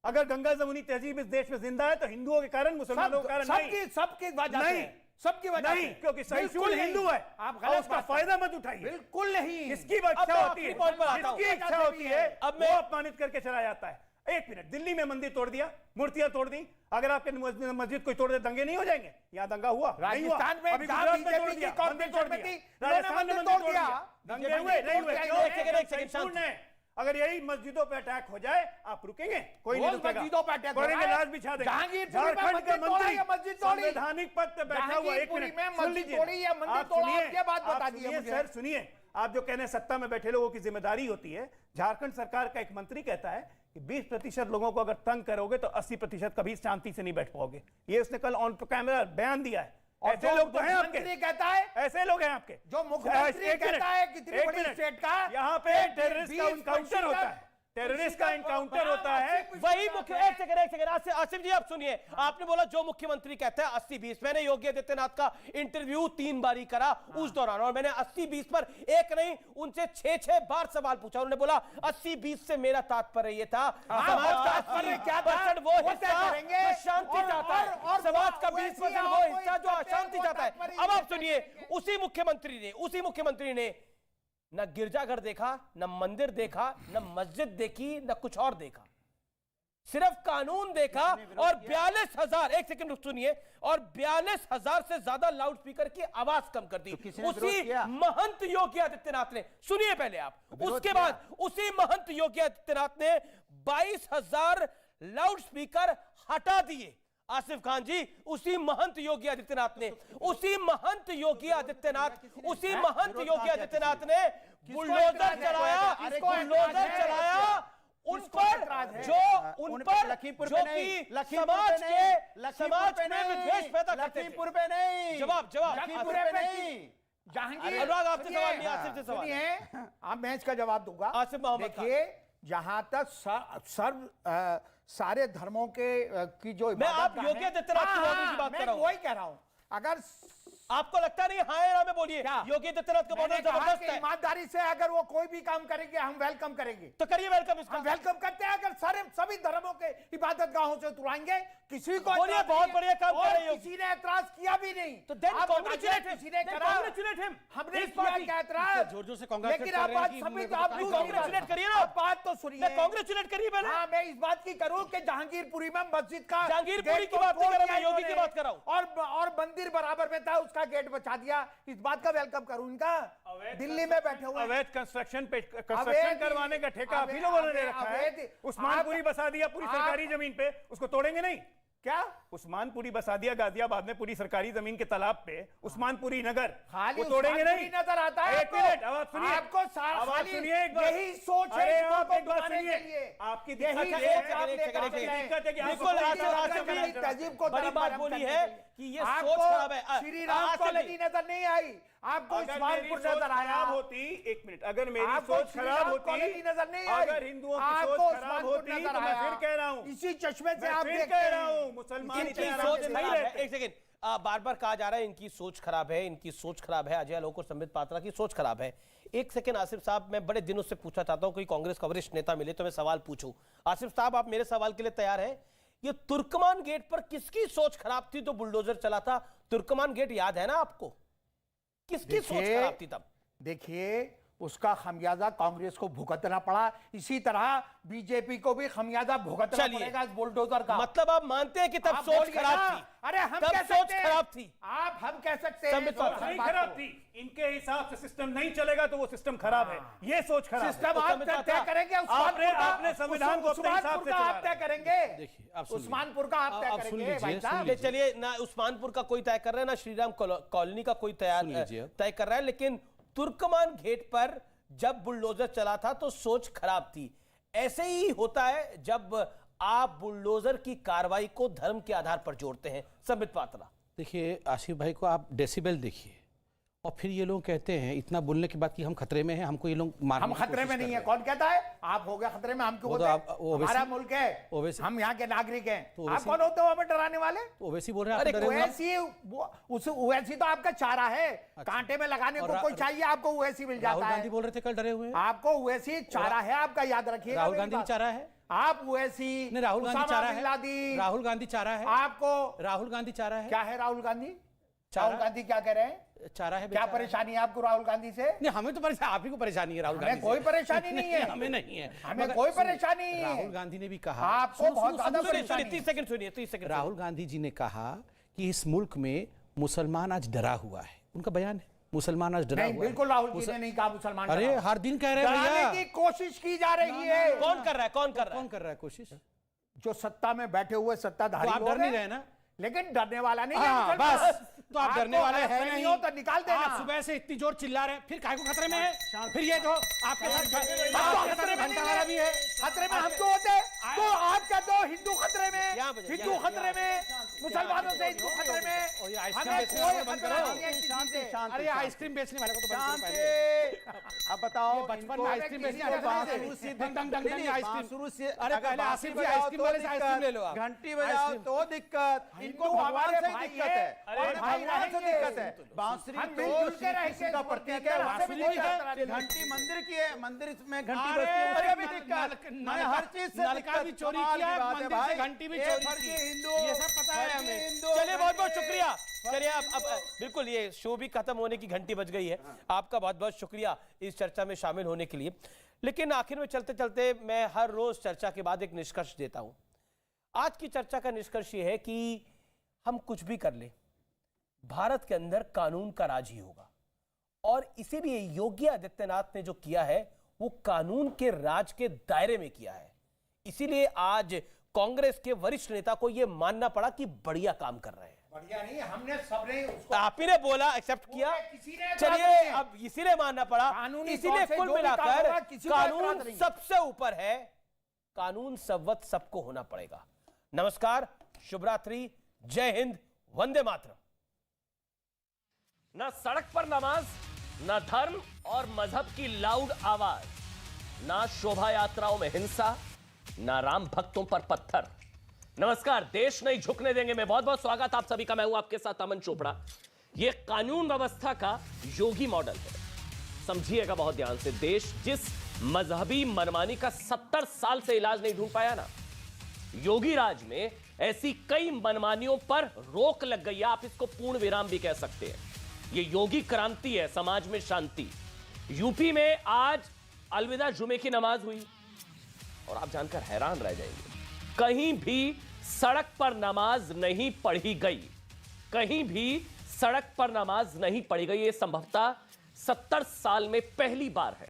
अगर गंगा जमुनी तहजीब इस देश में जिंदा है तो हिंदुओं के कारण, मुसलमानों के कारण नहीं। सबकी वजह से नहीं, सबकी वजह नहीं, से। क्योंकि बिल्कुल सहिष्णु नहीं। हिंदू है आप और गलत उसका बात फायदा मत उठाइए। बिल्कुल नहीं। किसकी अब इच्छा मैं होती है, आखिरी पॉइंट पर आता हूं। किसकी इच्छा होती है, अब अब मैं- वो अपमानित करके चला जाता है। एक मिनट, दिल्ली में मंदिर तोड़ दिया, मूर्तियां तोड़ दी, अगर आपके मस्जिद कोई तोड़ दे दंगे नहीं हो जाएंगे? यहाँ दंगा हुआ नहीं हुआ? राजस्थान में अभी जहां गुजरात में बीजेपी तोड़ की दिया, कॉर्पोरेशन मंदिर तोड़ में दिया, थी, उन्होंने राजस्थान में मंदिर तोड़ दिया। दंगे बीजेपी हुए नहीं हुए? तोड़ क्यों? दिया। एक सेकंड, शांत। सहिष्णु है। अगर यही मस्जिदों पे अटैक हो जाए, आप रुकेंगे? कोई नहीं रोज रुकेगा। मस्जिदों पे अटैक हो तोड़ेंगे, रहा है। लाश बिछा देंगे। जहांगीरपुरी में झारखंड का मंदिर तोड़ा मंत्री या मस्जिद तोड़ी? संवैधानिक पद पे बैठा हुआ, एक जहांगीरपुरी मिनट में सुन मस्जिद लीजिए। तोड़ी या मंदिर आप तोड़ा? सुनिए, आप ये बात आप बता दीजिए सुनिए, मुझे। सर सुनिए, आप जो कहने सत्ता में बैठे लोगों की जिम्मेदारी होती है। झारखंड सरकार का एक मंत्री कहता है कि 20% लोगों को अगर तंग करोगे तो 80% कभी शांति से नहीं बैठ पाओगे। ये उसने कल ऑन कैमरा बयान दिया है। और ऐसे जो लोग तो हैं मुख्यमंत्री आपके, कहता है, ऐसे लोग हैं आपके। जो मुख्यमंत्री एक मिनट, कहता है कितनी एक बड़ी मिनट, स्टेट का, यहाँ पे टेररिस्ट का इनकाउंटर होता है, टेररिस्ट का इनकाउंटर होता है। वही मुख्य एक सेकंड आसिफ जी, आप सुनिए। आपने बोला जो मुख्यमंत्री कहता है 80-20। मैंने योगी आदित्यनाथ का इंटरव्यू 3 बारी करा उस दौरान, और मैंने 80-20 पर एक नहीं उनसे 6 बार सवाल पूछा। उन्होंने बोला 80-20 से मेरा तात्पर्य ये था, समाज का तात्पर्य क्या था? 80% वो वो हिस्सा तय करेंगे। जो शांति और- चाहता है, और समाज का वैसी 20% वो आपको हिस्सा जो इज्जत है, अशांति वो चाहता है। तात्पर्य अब ये आप सुनिए, उसी मुख्यमंत्री ने न गिरजाघर देखा, न मंदिर देखा, न मस्जिद देखी, न कुछ और देखा, सिर्फ कानून देखा। और 42,000, एक सेकंड सुनिए, और 42,000 से ज्यादा लाउड स्पीकर की आवाज कम कर दी किसने विरोध उसी किया? महंत योगी आदित्यनाथ ने। सुनिए पहले आप, विरोध उसके किया। बाद उसी महंत योगी आदित्यनाथ ने 22,000 लाउड स्पीकर हटा दिए। आसिफ खान जी, उसी महंत योगी आदित्यनाथ ने बुलडोजर चलाया उन पर लखीमपुर जो पे कि नहीं, समाज में विद्वेष पैदा करते थे। लखीमपुर पे नहीं, जवाब लखीमपुर पे नहीं। जहांगीर, अनुराग, आपसे सवाल नहीं, आसिफ से सवाल। सुनिए, आप मैं इसका जवाब दूंगा। आसिफ मोहम्मद खान। देखिए, जहां तक सारे धर्मों के की जो मैं आप इबादतगाह योगी हैं- आदित्यनाथ की हाँ, मॉडल की बात मैं कर रहा हूं। वही कह रहा हूं। अगर आपको लगता नहीं हाँ या ना में बोलिए, क्या? योगी आदित्यनाथ का मॉडल मैंने कहा जबरदस्त कि है, ईमानदारी से अगर वो कोई भी काम करेंगे हम वेलकम करेंगे। तो करिए वेलकम इसका। हम वेलकम करते हैं अगर सारे सभी धर्मों के इबादत गाहों से तुड़ाएंगे। किसी को बोलिए, एतराज बहुत नहीं है, बढ़िया काम कर और रहे हो। किसी ने ऐतराज किया भी नहीं। तो then आप congratulate बताइए, him. किसी ने Then करा, congratulate him. हमने इस किया बात की- क्या एतराज? जोर-जोर से congratulate लेकिन कर आप रहे हैं बात कि सभी हमने तो आप बताया। क्यों Congratulate करिए ना। आप बात तो सुनिए। मैं कांग्रेचुलेट करिए पहले। हाँ, मैं इस बात की करूं कि जहांगीरपुरी में मस्जिद का जहांगीरपुरी गेट की को बात नहीं तोड़ कर रहा, दिया मैं योगी की इन्होंने। बात कर रहा हूं। और मंदिर बराबर में था, उसका गेट बचा दिया। इस बात का वेलकम करूं इनका। दिल्ली में बैठे हुए हैं। अवैध कंस्ट्रक्शन अवैध- करवाने का ठेका आप ही लोगों ने अवैध- रखा है। अवैध- उस्मानपुरी बसा दिया पूरी आप- सरकारी जमीन पे, उसको तोड़ेंगे नहीं? क्या उस्मानपुरी बसा दिया गाजियाबाद में पूरी सरकारी जमीन के तालाब पे, उस्मानपुरी नगर, खाली वो तोड़ेंगे उस्मानपुरी नहीं? नजर आता है एक मिनट, अब आप सुनिए, आपको अब आप खाली सुनिए एक बात। यही सोच है अरे इसको आप एक बात दबाने सुनिए, के लिए। आपकी यही दिक्कत सोच ये है, आप लेकर एक के आए। दिक्कत है कि आप बिल्कुल, अपनी आसिफ बात भी करना तहजीब को बड़ी बात धर्म बोली करने है के लिए। कि ये आपको सोच खराब है। श्री राम आसिफ कॉलोनी नजर नहीं आई, आपको अगर मेरी उस्मानपुर सोच नजर आया। खराब होती, एक मिनट, अगर मेरी आपको सोच श्री खराब राम होती, कॉलोनी नजर नहीं आई, अगर हिंदुओं की आपको सोच खराब उस्मानपुर होती, नजर तो मैं आया। फिर कह रहा हूं, इसी चश्मे से मैं आप फिर देखते कह रहा हैं। हूं, मुसलमान इनकी इतने आराम सोच से खराब नहीं है। रहते। एक सेकंड, बार बार कहा जा रहा है इनकी सोच खराब है, इनकी सोच खराब है, अजय लोक और संबित पात्रा की सोच खराब है। एक सेकंड आसिफ साहब, मैं बड़े दिनों से पूछना चाहता हूं, कोई कांग्रेस का वरिष्ठ नेता मिले तो मैं सवाल पूछूं। आसिफ साहब, आप मेरे सवाल के लिए तैयार हैं? ये तुर्कमान गेट पर किसकी सोच खराब थी तो बुलडोजर चला था? तुर्कमान गेट याद है ना आपको? किसकी सोच देखिए, खराब थी तब? देखिए, उसका खमियाजा कांग्रेस को भुगतना पड़ा। इसी तरह बीजेपी को भी खमियाजा भुगतना चलिए। पड़ेगा इस बुलडोजर का। मतलब आप मानते हैं कि तब आप सोच बोलिए खराब ना। थी? अरे हम तब कह सोच सकते हैं। खराब थी। हम कह सकते हैं संबित पात्रा। नहीं बात खराब को। थी, इनके हिसाब से सिस्टम नहीं चलेगा तो वो सिस्टम खराब है, ये सोच खराब है। सिस्टम तो आप संबित पात्रा, तय करेंगे। आपने संविधान को अपने हिसाब से उस्मानपुर का आप चला तय करेंगे। देखिए, आप सुनिए। उस्मानपुर का आप तय आप सुन करेंगे लीजिए, भाई सुन साहब। लीजिए। चलिए ना, उस्मानपुर का कोई तय कर रहा है ना श्रीराम कॉलोनी का कोई सुन लीजिए अब। तय कर रहा है, लेकिन तुर्कमान गेट पर जब बुलडोजर चला था तो सोच खराब थी। ऐसे ही होता है जब आप बुलडोजर की कार्रवाई को धर्म के आधार पर जोड़ते हैं। संबित पात्रा, देखिए आसिफ भाई को आप डेसिबल देखिए, और फिर ये लोग कहते हैं इतना बोलने के बाद कि हम खतरे में हैं, हमको ये लोग मारने हम की खतरे कोशिश में कर नहीं रहे है। कौन कहता है आप हो गए खतरे में? हम क्यों वो तो होते आप- हैं? वो हमारा वैसे- मुल्क है, वो वैसे- हम यहाँ के नागरिक हैं। तो आप वैसे- कौन होते हो हमें डराने वाले? तो ओवैसी बोल रहे हैं अरे आप डरे हुए हैं। ओवैसी तो आपका चारा है, कांटे में लगाने और को कोई चाहिए, आपको ओवैसी मिल राहुल जाता गांधी है। बोल रहे थे कल डरे हुए हैं। आपको ओवैसी चारा है, आपका याद रखिएगा। राहुल मेरी गांधी भी बात। चारा है। आप ओवैसी, नहीं, राहुल गांधी उसामा चारा बिन है। लादेन, राहुल गांधी चारा है। आपको राहुल गांधी चारा है। क्या है राहुल गांधी? राहुल गांधी क्या कह रहे हैं? चारा है क्या बेचारा। परेशानी है आपको राहुल गांधी से? नहीं, हमें तो परेशानी, आप ही को परेशानी है राहुल हमें गांधी से। कोई परेशानी नहीं है। हमें नहीं है, हमें मगर कोई परेशानी नहीं है। राहुल गांधी ने भी कहा, आपको बहुत ज्यादा सुनिए परेशानी है। 30 सेकंड सुनिए, 30 सेकंड। राहुल गांधी जी ने कहा कि इस मुल्क में मुसलमान आज डरा हुआ है। उनका बयान है, मुसलमान आज डरा नहीं, हुआ है। बिल्कुल राहुल जी ने नहीं कहा मुसलमान अरे डरा। हर दिन कह रहे हैं डराने भैया। की कोशिश की जा रही है। कौन कर रहा है? कौन कर रहा है? कौन कर रहा है कोशिश? जो सत्ता में बैठे हुए सत्ताधारी तो आप लोग डर नहीं हैं, रहे ना? लेकिन डरने वाला नहीं है हाँ, मुसलमान। बस तो आप डरने आपको वाले अगर हैं नहीं नहीं हो तो निकाल देना। आप सुबह से इतनी जोर चिल्ला रहे हैं, फिर काहे को खतरे में है? फिर ये तो आपके साथ खतरे में घंटा वाला भी है। खतरे में हम तो होते तो आज का तो हिंदू खतरे में, यहाँ पे- हिंदू यहाँ- खतरे में, मुसलमानों से हिंदू खतरे में। और ये आइसक्रीम हमें बेचने कोई वाले बंद खतरा करो। नहीं है किसी शांति, से। शांति, अरे शांति। आइसक्रीम बेचने वाले को तो बंद करो शांति। पहले। अब बताओ, ये बचपन इनको में आइसक्रीम बेचने इनको वाले थे। बांसुरी से डंग डंग डंग नहीं, आइसक्रीम। बांसुरी से अरे अगर पहले बांसुरी आसिफ जी बजाओ आइसक्रीम तो वाले से आइसक्रीम दिक्कत, ले लो आप। घंटी बजाओ आइसक्रीम। तो दिक्कत, इनको हिंदू भगवान हमारे से ही भाई दिक्कत हैं, है और और भाई भगवान से रहेंगे। दिक्कत है। बांसुरी हम तो मिलजुल के श्री रहेंगे, कृष्ण का इसके प्रतीक अंदर है। हमसे भी बांसुरी कोई का खतरा नहीं है। घंटी मंदिर की है, मंदिर में घंटी अरे, बजती है, उससे भी नल- दिक्कत। नल- मैं हर चीज से नलका भी चोरी कमाल किया, की बात है मंदिर से भाई। घंटी भी ये चोरी फर्जी की। हिंदू, ये सब पता है फर्जी हमें। हिंदू, चलिए, बहुत बहुत फर्जी- शुक्रिया। चलिए, अब बिल्कुल ये शो भी खत्म होने की घंटी बज गई है। आपका बहुत बहुत शुक्रिया इस चर्चा में शामिल होने के लिए। लेकिन आखिर में चलते चलते मैं हर रोज चर्चा के बाद एक निष्कर्ष देता हूं। आज की चर्चा का निष्कर्ष ये है कि हम कुछ भी कर ले, भारत के अंदर कानून का राज ही होगा। और इसीलिए योगी आदित्यनाथ ने जो किया है वो कानून के राज के दायरे में किया है। इसीलिए आज कांग्रेस के वरिष्ठ नेता को यह मानना पड़ा कि बढ़िया काम कर रहे हैं। बढ़िया नहीं, हमने सबने उसको आप ही ने बोला, एक्सेप्ट किया। किसी ने एतराज चलिए, नहीं है। अब इसीलिए मानना पड़ा। कानूनी इसीलिए तौर से कुल जो भी काम मिलाकर होगा, किसी को कानून एतराज नहीं है। सबसे ऊपर है। कानून सबवत सबको होना पड़ेगा। नमस्कार, शुभ रात्रि, जय हिंद, वंदे मातरम। न सड़क पर नमाज, न धर्म और मजहब की लाउड आवाज, ना शोभा यात्राओं में हिंसा, ना राम भक्तों पर पत्थर। नमस्कार, देश नहीं झुकने देंगे में बहुत बहुत स्वागत आप सभी का। मैं हूं आपके साथ अमन चोपड़ा। यह कानून व्यवस्था का योगी मॉडल है। समझिएगा बहुत ध्यान से, देश जिस मजहबी मनमानी का 70 साल से इलाज नहीं ढूंढ पाया ना, योगी राज में ऐसी कई मनमानियों पर रोक लग गई है। आप इसको पूर्ण विराम भी कह सकते हैं। यह योगी क्रांति है, समाज में शांति। यूपी में आज अलविदा जुमे की नमाज हुई और आप जानकर हैरान रह जाएंगे, कहीं भी सड़क पर नमाज नहीं पढ़ी गई। कहीं भी सड़क पर नमाज नहीं पढ़ी गई। यह संभवतः 70 साल में पहली बार है।